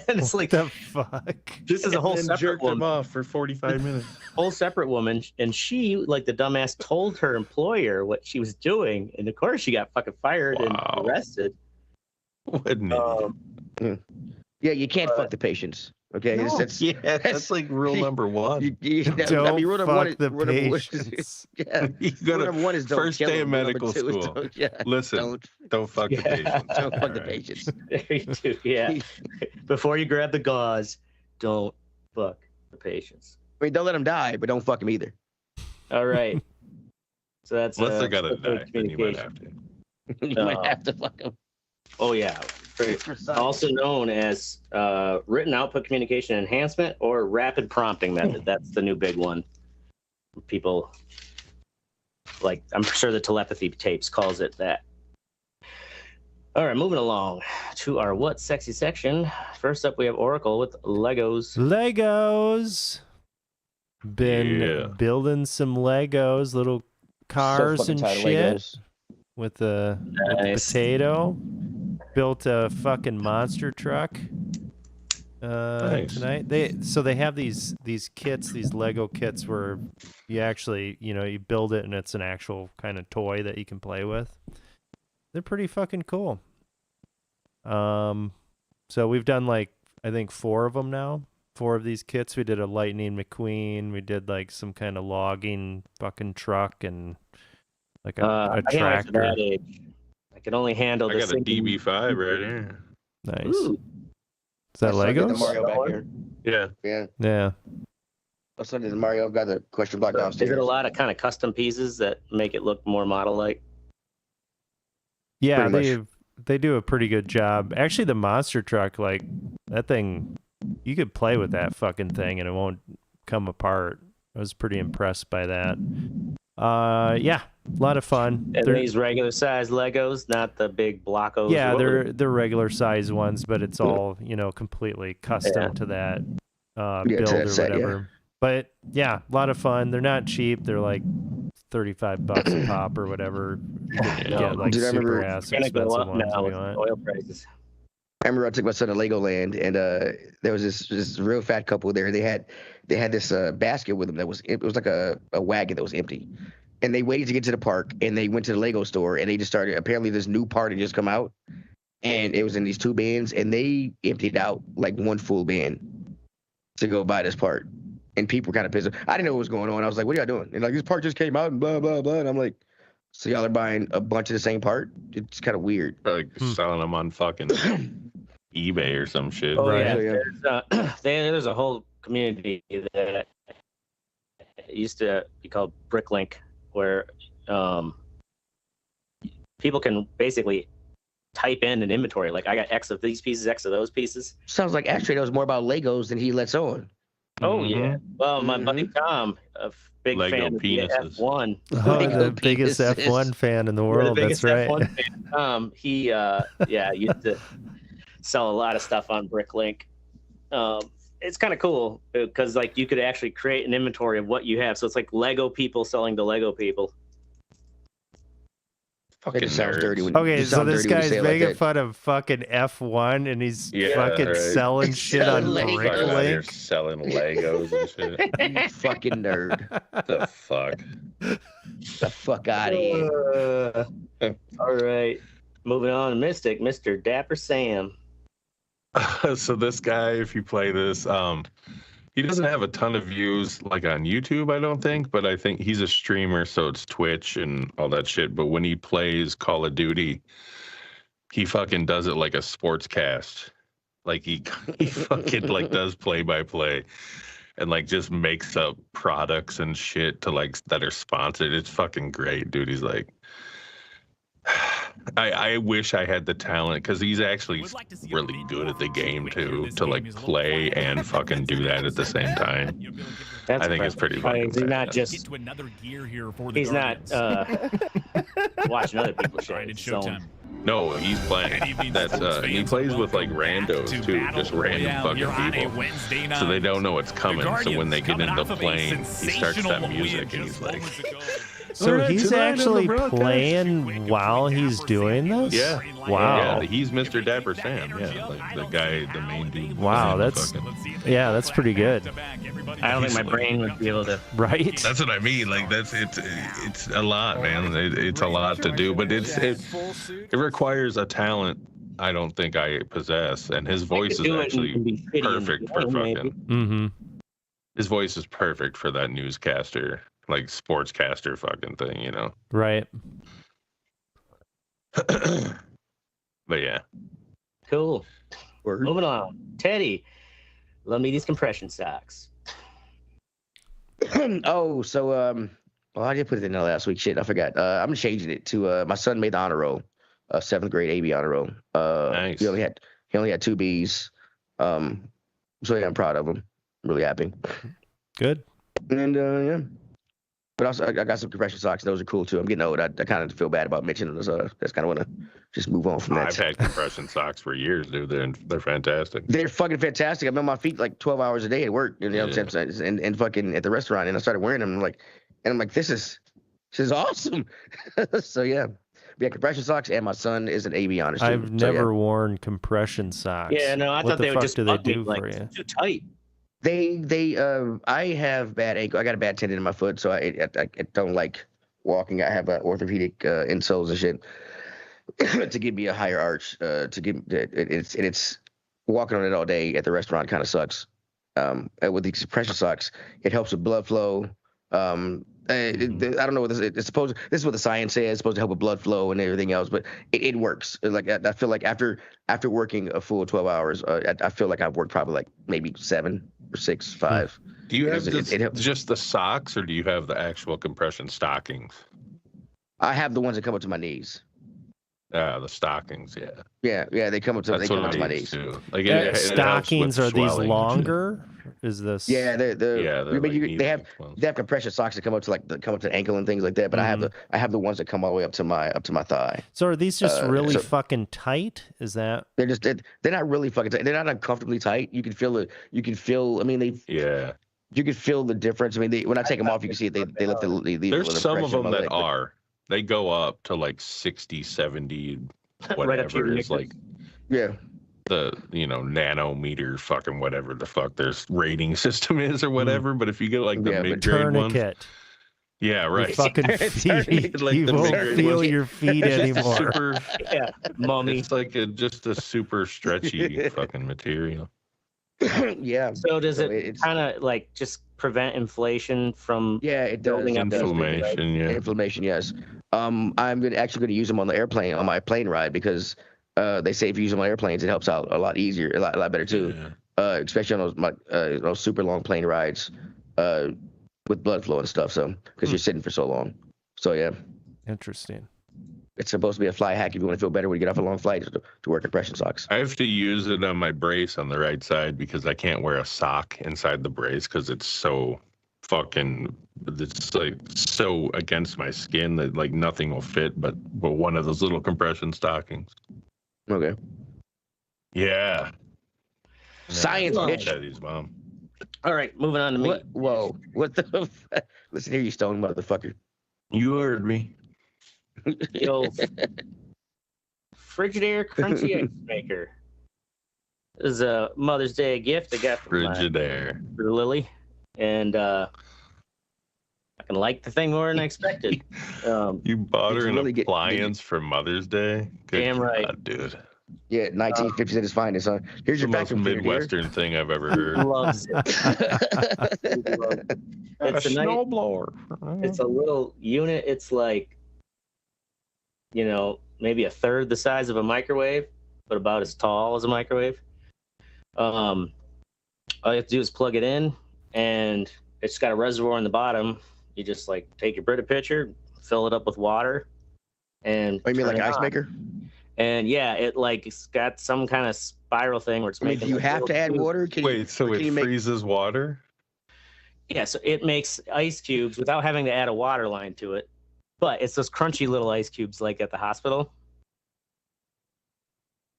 And it's like, the fuck? this is a whole separate jerked him woman. off for 45 minutes. Whole separate woman, and she, like the dumbass, told her employer what she was doing, and of course she got fucking fired and arrested. What an idiot. Yeah, you can't fuck the patients. Okay, No. That's like rule number one. Don't rule number fuck one is- the rule number one is- patients. Yeah, You rule gotta, number one is don't first kill day them. of Rule medical number two is school. don't- don't fuck the patient. Don't fuck the All right. patients. There you do, yeah. Before you grab the gauze, don't fuck the patients. I mean, don't let them die, but don't fuck them either. All right. So that's Unless they're gonna facilitated die, then you might communication. have to. You might have to fuck them. Oh yeah. Also known as written output communication enhancement or rapid prompting method. That's the new big one. People, like, I'm sure the telepathy tapes calls it that. All right, moving along to our What's Sexy section. First up, we have Oracle with Legos. Legos. Been building some Legos, little cars So fucking and tired of shit Legos. with the Nice. potato. Built a fucking monster truck Nice. tonight. They have these kits, these Lego kits where you actually, you build it and it's an actual kind of toy that you can play with. They're pretty fucking cool. So we've done like I think 4 of them now. 4 of these kits. We did a Lightning McQueen. We did like some kind of logging fucking truck and like a I can't wait for tractor. that age. I can only handle I the got a DB5 right here. Nice. Ooh. Is that My son did the Legos? Mario back here. Yeah. Yeah. Yeah. My son did the Mario. I've got the question block Is downstairs. it a lot of kind of custom pieces that make it look more model-like? Yeah, Pretty much. they do a pretty good job. Actually, the monster truck, like that thing, you could play with that fucking thing and it won't come apart. I was pretty impressed by that. Yeah, a lot of fun. And They're- these regular size Legos, not the big blockos. yeah, What were they're regular size ones, but it's all completely custom Yeah. to that to build that or set, yeah. whatever. But yeah, a lot of fun. They're not cheap. They're like $35 a pop or whatever. You can Yeah. get like Dude, I super remember- ass gonna go expensive up ones now if with you want. oil prices. I remember I took my son to Legoland, and there was this real fat couple there. They had this basket with them that was like a wagon that was empty, and they waited to get to the park, and they went to the Lego store, and they just started. Apparently, this new part had just come out, and it was in these 2 bins, and they emptied out like 1 full bin to go buy this part, and people were kind of pissed. I didn't know what was going on. I was like, "What are y'all doing?" And like, this part just came out, and blah blah blah. And I'm like, "So y'all are buying a bunch of the same part?" It's kind of weird. Like selling them on fucking eBay or some shit. Oh Right. yeah, Yeah. there's a whole community that used to be called Bricklink, where people can basically type in an inventory. Like, I got X of these pieces, X of those pieces. Sounds like Ashtray knows more about Legos than he lets on. Oh Mhm. yeah. Well, my buddy Tom, a big Lego fan of the penises. F1. Oh, Lego the biggest penises. F1 fan in the The world. biggest That's right. F1 fan, Tom, he used to sell a lot of stuff on Bricklink. It's kind of cool because like you could actually create an inventory of what you have. So it's like Lego people selling to Lego people. It Fucking just sounds nerds. dirty when Okay, it so sounds this dirty when you guy's say it like making that. fun of fucking F1 and he's Yeah, fucking right. selling shit on Selling Legos. Fucking out here Bricklink. selling Legos and shit. You fucking nerd. The fuck? The fuck out of here. All right. Moving on to Mystic, Mr. Dapper Sam. So this guy, if you play this, he doesn't have a ton of views like on YouTube, I don't think, but I think he's a streamer, so it's Twitch and all that shit. But when he plays Call of Duty, he fucking does it like a sports cast. Like he fucking like does play by play and like just makes up products and shit to like that are sponsored. It's fucking great, dude. He's like, I wish I had the talent because he's actually really good at the game too, to like play and fucking do that at the same time. I think it's pretty fucking He's not just he's not watching other people's shows. No, he's playing. That's he plays with like randos too, just random fucking people. So they don't know what's coming. So when they get into playing, he starts that music and he's like. So he's actually playing while he's doing this? Yeah. Wow. Yeah, he's Mr. Dapper Sam. Yeah, like the guy, the main dude. Wow, that's pretty good. I don't think my brain would be able to. Right? That's what I mean. Like it's a lot, man. It's a lot to do, but it requires a talent I don't think I possess, and his voice is actually perfect for fucking. Mm-hmm. His voice is perfect for that newscaster, like sportscaster fucking thing, you know. Right. But yeah. Cool. Word. Moving on. Teddy, love me these compression socks. Oh, so well, I did put it in there last week. Shit, I forgot. I'm changing it to my son made the honor roll, 7th grade AB honor roll. Nice. He only had 2 B's. So yeah, I'm proud of him. I'm really happy. Good. And yeah. But also, I got some compression socks. Those are cool too. I'm getting old. I kind of feel bad about mentioning those. I just kind of want to just move on from that. I've had compression socks for years, dude. They're fantastic. They're fucking fantastic. I'm on my feet like 12 hours a day at work. You know what I'm saying? And fucking at the restaurant. And I started wearing them. I'm like, this is awesome. So yeah. Compression socks. And my son is an AB honor student. I've never worn compression socks. Yeah, no, I thought they would just do for you? Too tight. I have bad ankle. I got a bad tendon in my foot, so I don't like walking. I have orthopedic insoles and shit to give me a higher arch. It's walking on it all day at the restaurant kind of sucks. With these compression socks, it helps with blood flow. I don't know what this is. This is what the science says. It's supposed to help with blood flow and everything else, but it works. Like I feel like after working a full 12 hours, I feel like I've worked probably like maybe 7 or 6, 5. Do you have just the socks, or do you have the actual compression stockings? I have the ones that come up to my knees. The stockings, yeah. Yeah, they come up to my knees. Too. Like stockings are these longer? Is this? Yeah, they have ones. They have compression socks that come up to the ankle and things like that. But I have the ones that come all the way up to my thigh. So are these just really fucking tight? Is that? They're not really fucking tight. They're not uncomfortably tight. You can feel it. You can feel. I mean, you can feel the difference. I mean, when I take them off, you can see it. They let the There's some of them that are. They go up to like 60, 70, whatever. It's like the nanometer fucking whatever the fuck their rating system is or whatever. But if you get like the mid-grade ones, yeah, right. Your fucking feet, like you won't feel your feet anymore. Mommy. It's like just a super stretchy fucking material. Yeah. So does it kind of like just prevent inflation from? Yeah, it does. Inflammation, Inflammation, yes. I'm actually going to use them on the airplane on my plane ride because they say if you use them on airplanes, it helps out a lot easier, a lot better too. Yeah. Especially on those super long plane rides with blood flow and stuff. So because you're sitting for so long. So yeah. Interesting. It's supposed to be a fly hack if you want to feel better when you get off a long flight to wear compression socks. I have to use it on my brace on the right side because I can't wear a sock inside the brace because it's so it's like so against my skin that like nothing will fit but one of those little compression stockings. Okay. Yeah. Science, bitch. Daddy's mom. All right, moving on to me. Whoa. What the Listen here, you stone motherfucker. You heard me. The old Frigidaire Crunchy Ice Maker. This is a Mother's Day gift I got from Frigidaire for Lily, and I can like the thing more than I expected. You bought her an appliance for Mother's Day? Good damn right, God, dude. Yeah, 1950s at its finest. Huh? Here's The your most vacuum cleaner, dear. Midwestern thing I've ever He heard. loves it. He loves it. It's a nice, snowblower. it's a little unit. It's like, maybe a third the size of a microwave, but about as tall as a microwave. All you have to do is plug it in, and it's got a reservoir in the bottom. You just like take your Brita pitcher, fill it up with water, and Oh, you mean turn like it ice on. maker? And yeah, it's got some kind of spiral thing where it's I mean, making. do you like have to little add cubes. water? Wait, so can it you make- freezes water? Yeah, so it makes ice cubes without having to add a water line to it. But it's those crunchy little ice cubes like at the hospital.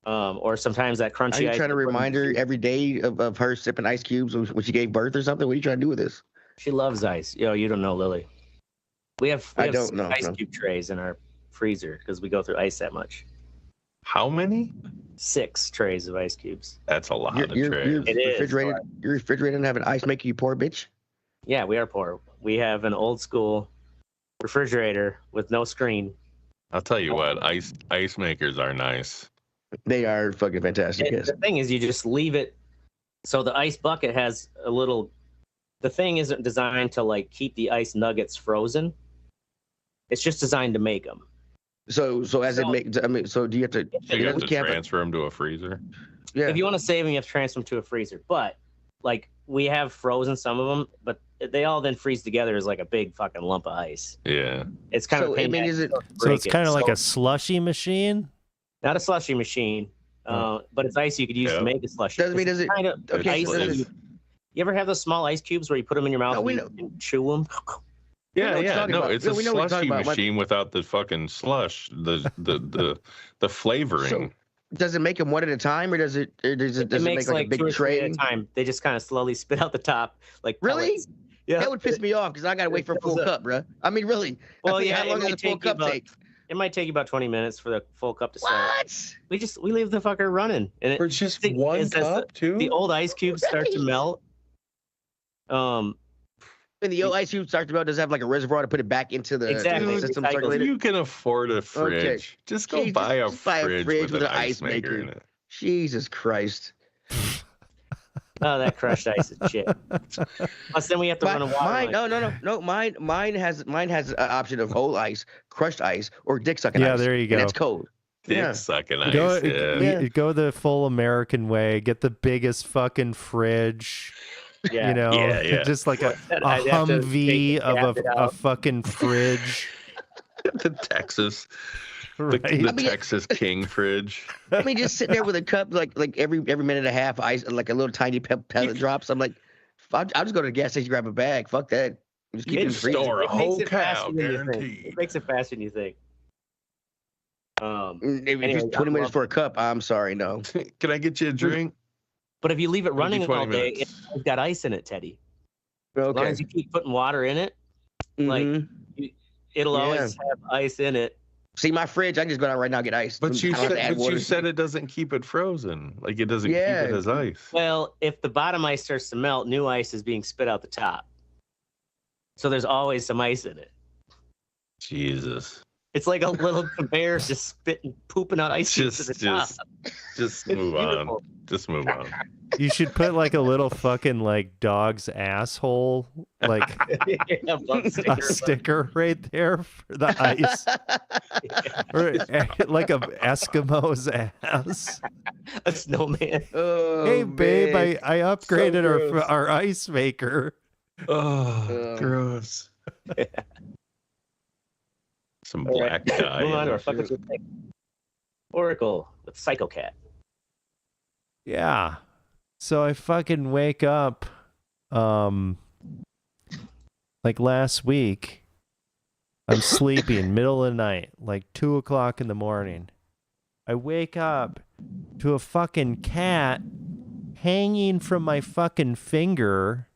Or sometimes that crunchy Are you ice. trying to remind her every day of her sipping ice cubes when she gave birth or something? What are you trying to do with this? She loves ice. You don't know Lily. We have I six don't know, ice no. cube trays in our freezer because we go through ice that much. How many? 6 trays of ice cubes. That's a lot of Your trays. It is, refrigerator, your refrigerator doesn't have an ice maker, you poor bitch. Yeah, we are poor. We have an old school refrigerator with no screen. I'll tell you what, ice makers are nice. They are fucking fantastic. And Yes. the thing is, you just leave it. So the ice bucket has a little. The thing isn't designed to like keep the ice nuggets frozen. It's just designed to make them. So it makes. I mean, so do you have to? So you have to we can't- transfer them to a freezer. Yeah. If you want to save them, you have to transfer them to a freezer. But like we have frozen some of them, but they all then freeze together as like a big fucking lump of ice. Yeah. It's kind So, of. a pain I mean, in the is ass it- to So break it's it. kind of like So- a slushy machine. not a slushy machine, but it's ice you could use Yeah. to make a slushy. Doesn't mean It's does it? kind of Okay. ice So that does you, it, you ever have those small ice cubes where you put them in your mouth No, we and know. you can chew them? We know Yeah, what you're yeah. talking No, about. it's Yeah, a we know what you're slushy talking about. machine without the fucking slush, the flavoring. So, does it make them one at a time, or does it? Or does it It make makes like like a big 2 or 3 tray? at a time. They just kind of slowly spit out the top, like Really? pellets. Yeah. That would piss me off because I gotta wait for a full fills cup, bro. I mean, really. Well, I mean, yeah, how it long does might a full take you cup about- take? It might take you about 20 minutes for the full cup to start. What? We leave the fucker running, and it, For just the- one it says cup, too? the old ice cubes start to Right. melt. And the old ice cube starts about does it have like a reservoir to put it back into the Exactly. system Recycles. circulator. You can afford a fridge. Just go Gee, buy a just buy a fridge, fridge with an ice maker in it. Jesus Christ. Oh, that crushed ice is shit. Plus, then we have to run a water Mine, line. no. Mine has an option of whole ice, crushed ice, or dick sucking ice. Yeah, there you And go. that's cold. Dick Yeah. sucking ice. Go, Yeah. go the full American way. Get the biggest fucking fridge. Yeah. You know, Yeah. just like a I'd have to Humvee take the of cap a out. fucking fridge. The Texas, Right? the I mean- Texas King fridge. I mean, just sitting there with a cup, like every minute and a half, ice, like a little tiny pellet drops. I'm like, I'll just go to the gas station, grab a bag. Fuck that. Just keep it in the It's freezer. store a It makes whole it faster cow, than you think. guaranteed. It makes it faster than you think. If Anyway, it's 20 I minutes love for a cup, I'm sorry, no. Can I get you a drink? But if you leave it It'll be running 20 all day, minutes. it's got ice in it, Teddy. As long Okay. as you keep putting water in it, like, Mhm. it'll Yeah. always have ice in it. See, my fridge, I can just go down right now and get ice. But you I don't have to add water. said it doesn't keep it frozen. Like it doesn't keep Yeah. it as ice. Well, if the bottom ice starts to melt, new ice is being spit out the top. So there's always some ice in it. Jesus. It's like a little conveyor just spitting, pooping out ice cubes to the top. Just It's move on. beautiful. Just move on. You should put like a little fucking like dog's asshole, like Yeah, bump a sticker. sticker right there for the ice, or like a Eskimo's ass. A snowman. Oh, Hey babe, man. I upgraded gross. our ice maker. Oh, gross. Some All black right. guy. Move on in to our it. fucking thing. Oracle with Psycho Cat. Yeah. So I fucking wake up like last week. I'm sleeping middle of the night, like 2:00 in the morning. I wake up to a fucking cat hanging from my fucking finger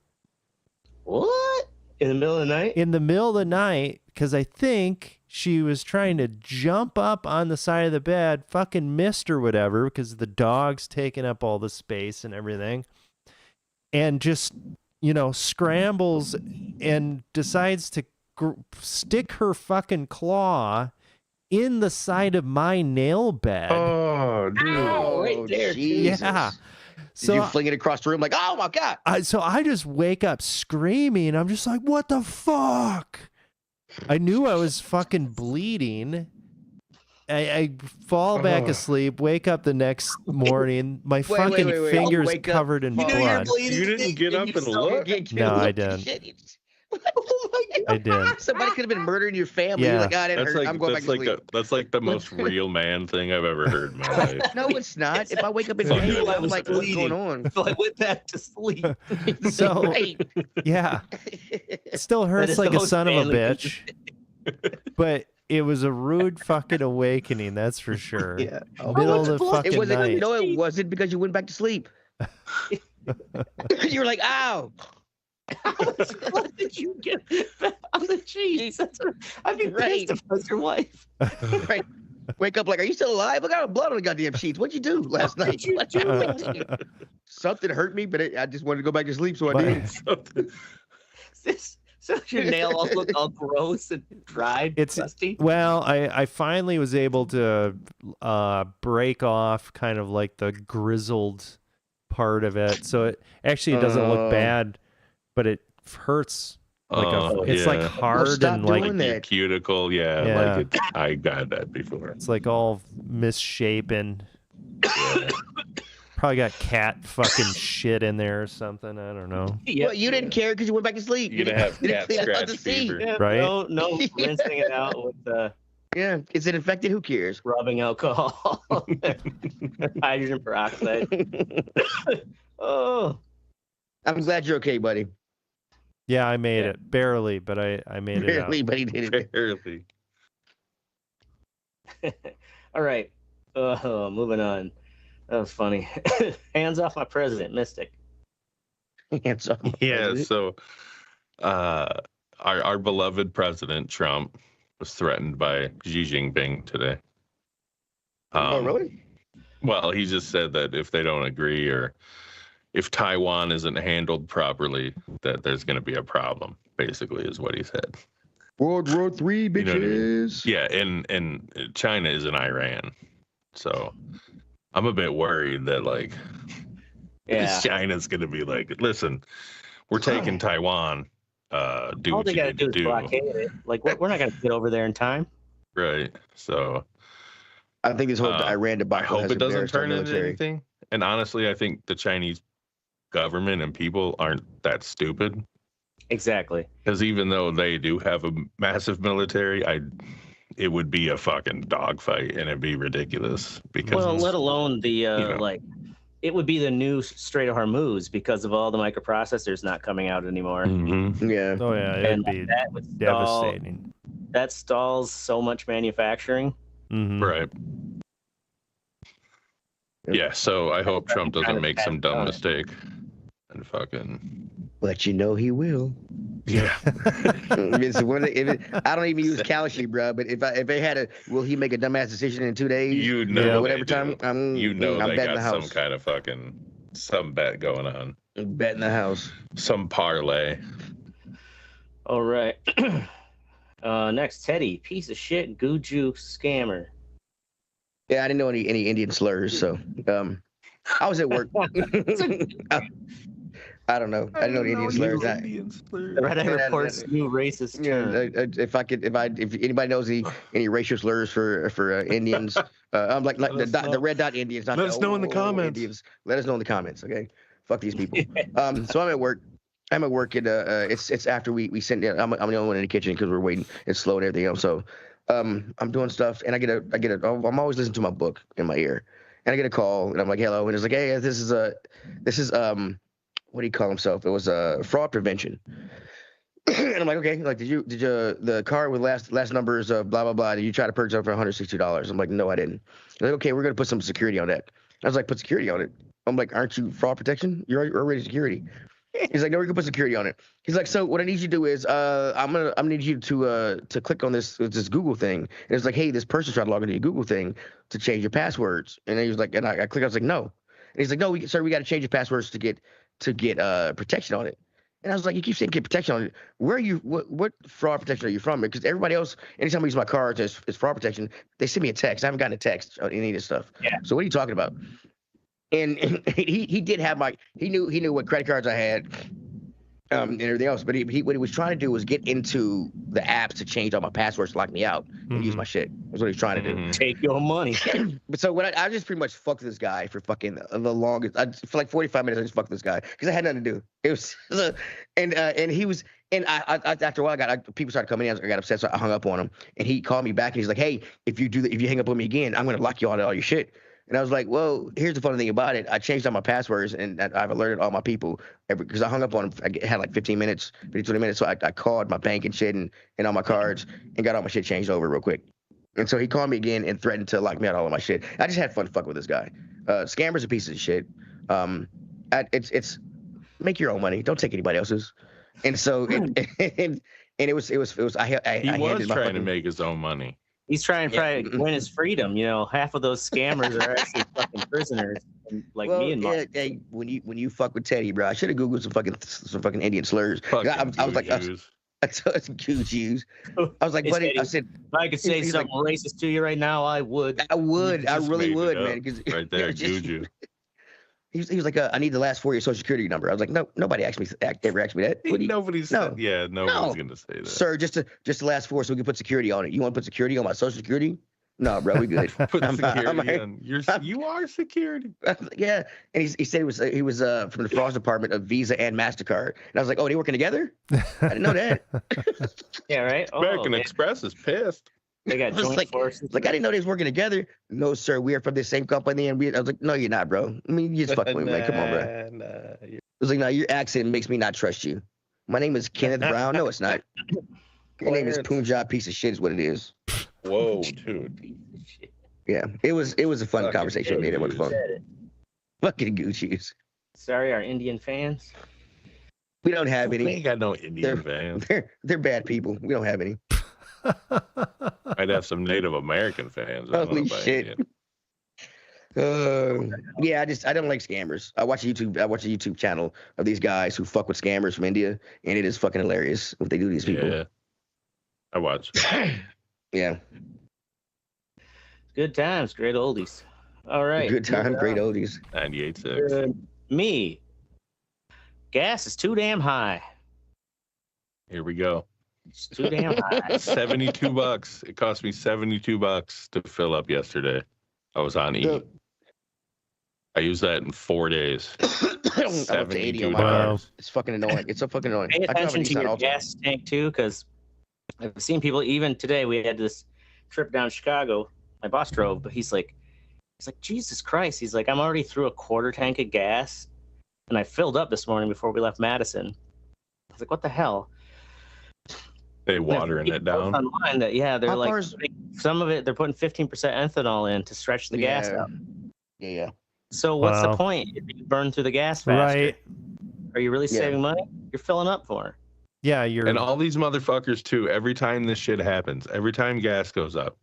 What? In the middle of the night? in the middle of the night because I think she was trying to jump up on the side of the bed, fucking missed or whatever because the dog's taking up all the space and everything, and just, scrambles and decides to stick her fucking claw in the side of my nail bed. Oh, dude. Oh, right there, Jesus. Yeah. Did So you fling it across the room like, oh my God? I just wake up screaming. I'm just like, what the fuck? I knew I was fucking bleeding. I fall back asleep, wake up the next morning, my fucking wait. fingers Wake up. covered in You knew blood. You didn't get up and look? No, I didn't. Oh my God. I did. Somebody could have been murdering your family. Yeah. You're like, that That's hurt. like I'm going back to sleep. that's like the most real man thing I've ever heard in my life. No, it's not. If I wake up in I pain, knew I I'm was like, what's bleeding. going on? So I went back to sleep. So Right. yeah, it still That hurts is like the a most son of a manly thing bitch. But it was a rude fucking awakening, that's for sure. Yeah. Middle of the blood. fucking It wasn't. night. No, it wasn't because you went back to sleep. You were like, ow. How much blood did you get on the sheets? That's what, I'd be Right. pissed if I was your wife. Right. Wake up like, are you still alive? I got blood on the goddamn sheets. What'd you do last night? What you Something hurt me, but I just wanted to go back to sleep, so I did. So your nail all looked all gross and dried, It's- dusty. Well, I finally was able to break off kind of like the grizzled part of it. So it doesn't look Oh. bad, but it hurts like it's like yeah. hard stop and like doing Like your that. cuticle, yeah. Yeah. Like I got that before. it's like all misshapen. Yeah. Probably got cat fucking shit in there or something. I don't know. Yeah. Well, you didn't care because you went back to sleep. You're gonna have You didn't cat clean out scratch the seat. fever. Yeah, Right? No rinsing it out with Yeah. Is it infected? Who cares? rubbing alcohol, hydrogen peroxide. Oh, I'm glad you're okay, buddy. Yeah, I made Yeah. it barely, but I made it out. Really, but he did it. Barely. all right. Moving on. That was funny. Hands off my president, Mystic. Hands off my Yeah, president. so our beloved president Trump was threatened by Xi Jinping today. Oh, really? Well, he just said that if they don't agree or if Taiwan isn't handled properly, that there's going to be a problem, basically, is what he said. World War III, You know what I mean? bitches. Yeah, and China is in Iran. So I'm a bit worried that, like, Yeah. China's going to be like, listen, we're taking Taiwan. Do All what they you got to need do to is do. blockade it. Like, we're not going to get over there in time. Right. So I think this whole Iran I debacle hope has it doesn't embarrassed our turn into military. anything. And honestly, I think the Chinese government and people aren't that stupid. Exactly. Because even though they do have a massive military, it would be a fucking dogfight and it'd be ridiculous. Because Well, let alone the know. like, it would be the new Strait of Hormuz because of all the microprocessors not coming out anymore. Mhm. Yeah. Oh yeah, it'd And be that would stall, devastating. that stalls so much manufacturing. Mhm. Right. Yeah, so I hope Trump trying doesn't to make some pass dumb on it. mistake and fucking But you know he will. yeah. I don't even use callously, bro. But if they had will he make a dumbass decision in 2 days? You Or know, Yeah. they whatever do. time. I'm They betting the got some house. kind of fucking some bet going on, I'm betting the house. some parlay. All right. Next, Teddy, piece of shit, Guju scammer. Yeah, I didn't know any Indian slurs, so I was at work. I don't know. I didn't know the Indian slurs. The Red Eye Yeah, reports new racist term. If anybody knows any racial slurs for Indians, I'm like Let us know. the red dot Indians. Not Let the us know in the old comments. Indians. Let us know in the comments, okay? Fuck these people. So I'm at work. And it's after we sent. I'm the only one in the kitchen because we're waiting. It's slow and everything else. So I'm doing stuff and I get a. I'm always listening to my book in my ear, and I get a call and I'm like, hello, and it's like, hey, this is what do you call himself? It was fraud prevention. And I'm like, okay, like did you the card with last numbers of blah blah blah? Did you try to purchase it for $160? I'm like, no, I didn't. They're like, okay, we're gonna put some security on that. I was like, put security on it. I'm like, aren't you fraud protection? You're already security. He's like, no, we're gonna put security on it. He's like, so what I need you to do is, I'm gonna need you to click on this Google thing. And it's like, hey, this person's trying to log into your Google thing to change your passwords. And he was like, and I clicked. I was like, no. And he's like, no, sir, we got to change your passwords to get protection on it. And I was like, you keep saying get protection on it. Where are you? What fraud protection are you from? Because everybody else, anytime I use my cards as fraud protection, they send me a text. I haven't gotten a text on any of this stuff. Yeah. So what are you talking about? And he did have he knew what credit cards I had, and everything else. But he what he was trying to do was get into the apps to change all my passwords to lock me out and use my shit. That's what he was trying to do. Take your money. But so when I just pretty much fucked this guy for fucking the longest, for like 45 minutes, I just fucked this guy because I had nothing to do. It was, and he was, and I after a while, people started coming in. I got upset, so I hung up on him. And he called me back, and he's like, "Hey, if you hang up on me again, I'm gonna lock you out of all your shit." And I was like, "Well, here's the funny thing about it. I changed all my passwords, and I've alerted all my people because I hung up on him. I had like 20 minutes. So I called my bank and shit and all my cards and got all my shit changed over real quick. And so he called me again and threatened to lock me out of all of my shit. I just had fun fucking with this guy. Scammers are pieces of shit. It's make your own money. Don't take anybody else's. And so it was I was trying to make his own money. He's trying to win his freedom. You know, half of those scammers are actually fucking prisoners, like me and Mark. Hey, when you fuck with Teddy, bro, I should have googled some fucking Indian slurs. I was like, it's Jews. I was like, buddy, Eddie, I said, if I could say something racist to you right now, I would. I really would, man. Right there, Juju. He was like, I need the last 4 of your social security number. I was like, no, nobody ever asked me that. Nobody's gonna say that. Sir, just the last 4 so we can put security on it. You want to put security on my social security? No, bro, we good. Put security on. You are security. Yeah, and he said he was from the fraud department of Visa and MasterCard. And I was like, oh, they working together? I didn't know that. Yeah, right. American Express is pissed. They got joint forces. Like I didn't know they was working together. No, sir, we are from the same company, and I was like, no, you're not, bro. I mean, you just fucking with me, man. Come on, bro. I was like, no, your accent makes me not trust you. My name is Kenneth Brown. No, it's not. Your name is Punjab piece of shit is what it is. Whoa, dude. Yeah, it was a fun conversation we made on the phone. Fucking Gucci's. Sorry, our Indian fans. We don't have any. We ain't got no Indian fans. They're bad people. We don't have any. I'd have some Native American fans. Holy shit. Yeah, I don't like scammers. I watch a YouTube channel of these guys who fuck with scammers from India, and it is fucking hilarious what they do to these people. Yeah, I watch. Yeah. Good times, great oldies. All right. Good time, great oldies. 98.6. Me. Gas is too damn high. Here we go. It's too damn high. $72. It cost me $72 to fill up yesterday. I was on E. I used that in 4 days. $72. Wow. It's fucking annoying. It's so fucking annoying. Pay attention to your gas tank too, because I've seen people. Even today, we had this trip down Chicago. My boss drove, but he's like, Jesus Christ. He's like, I'm already through a quarter tank of gas, and I filled up this morning before we left Madison. I was like, what the hell? They watering it down. Online that they're like some of it. They're putting 15% ethanol in to stretch the gas out. Yeah. So what's the point if you burn through the gas faster? Right. Are you really saving money? You're filling up for. Yeah, and all these motherfuckers too. Every time this shit happens, every time gas goes up,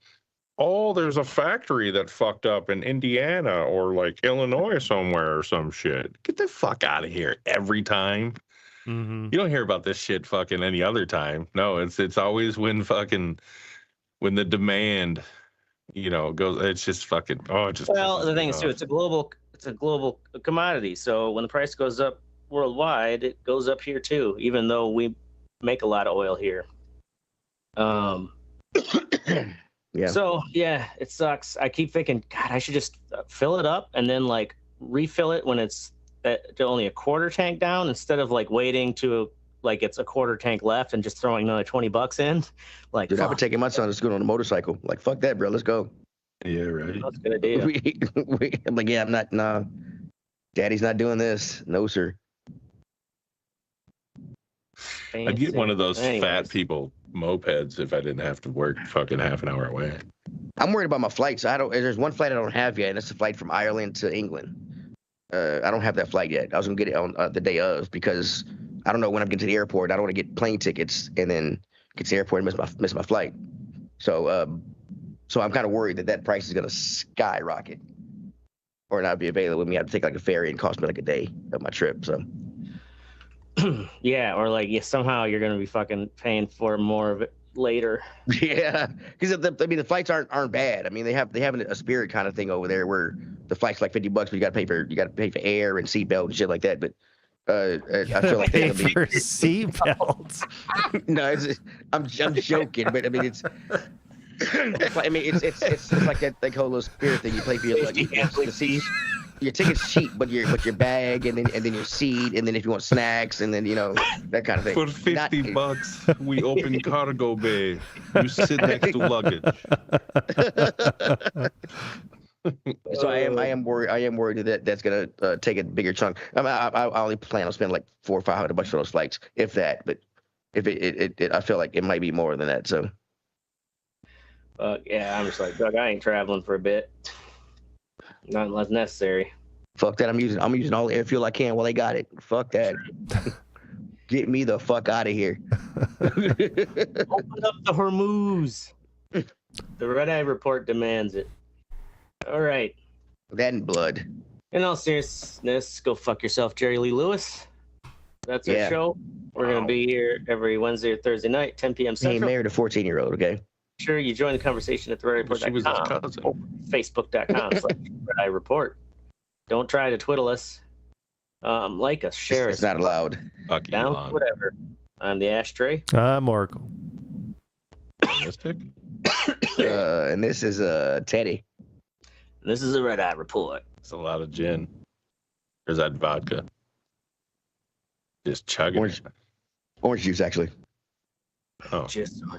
there's a factory that fucked up in Indiana or like Illinois somewhere or some shit. Get the fuck out of here every time. Mm-hmm. You don't hear about this shit fucking any other time. No, it's always when the demand, goes. It's just fucking. The thing is too, it's a global commodity. So when the price goes up worldwide, it goes up here too. Even though we make a lot of oil here. Yeah. So it sucks. I keep thinking, God, I should just fill it up and then like refill it when it's to only a quarter tank down instead of like waiting to like it's a quarter tank left and just throwing another $20 in. Like, dude, I've been taking my son to school on a motorcycle. Like, fuck that, bro. Let's go. Yeah, right. That's a good idea. I'm like, I'm not. Nah, Daddy's not doing this. No, sir. I'd get one of those fat people mopeds if I didn't have to work fucking half an hour away. I'm worried about my flights. There's one flight I don't have yet, and it's a flight from Ireland to England. I don't have that flight yet. I was gonna get it on the day of because I don't know when I'm getting to the airport. I don't want to get plane tickets and then get to the airport and miss my flight. So I'm kind of worried that price is gonna skyrocket or not be available with me. I have to take like a ferry and cost me like a day of my trip. So Yeah, or like somehow you're gonna be fucking paying for more of it later. Yeah, because the flights aren't bad. I mean, they have a Spirit kind of thing over there where the flight's like $50, but you got to pay for air and seatbelt and shit like that. But I feel like Pay it's gonna for seatbelts. no, I'm joking, but I mean it's. I mean it's like that whole little Spirit thing. You pay for your ticket's cheap, but your bag and then your seat, and then if you want snacks, and then that kind of thing. For $50, we open cargo bay. You sit next to luggage. So I am worried that that's gonna take a bigger chunk. I mean, I only plan on spending like $400 or $500 for those flights, if that. But if it I feel like it might be more than that. So. Yeah, I'm just like, Doug, I ain't traveling for a bit. Not unless necessary. Fuck that. I'm using all the air fuel I can while they got it. Fuck that. Get me the fuck out of here. Open up the Hormuz. The Red Eye Report demands it. All right. That and blood. In all seriousness, go fuck yourself, Jerry Lee Lewis. That's our show. We're going to be here every Wednesday or Thursday night, 10 p.m. Central. He married a 14-year-old, okay? Sure, you join the conversation at theredeyereport.com, Facebook.com/Red Eye Report. Don't try to twiddle us. Like us, share it's us. not allowed. Down, whatever. I'm the Ashtray. I'm Oracle. Mystic? And this is Teddy. And this is a Red Eye Report. It's a lot of gin. There's that vodka. Just chugging. Orange juice, actually. Oh. Just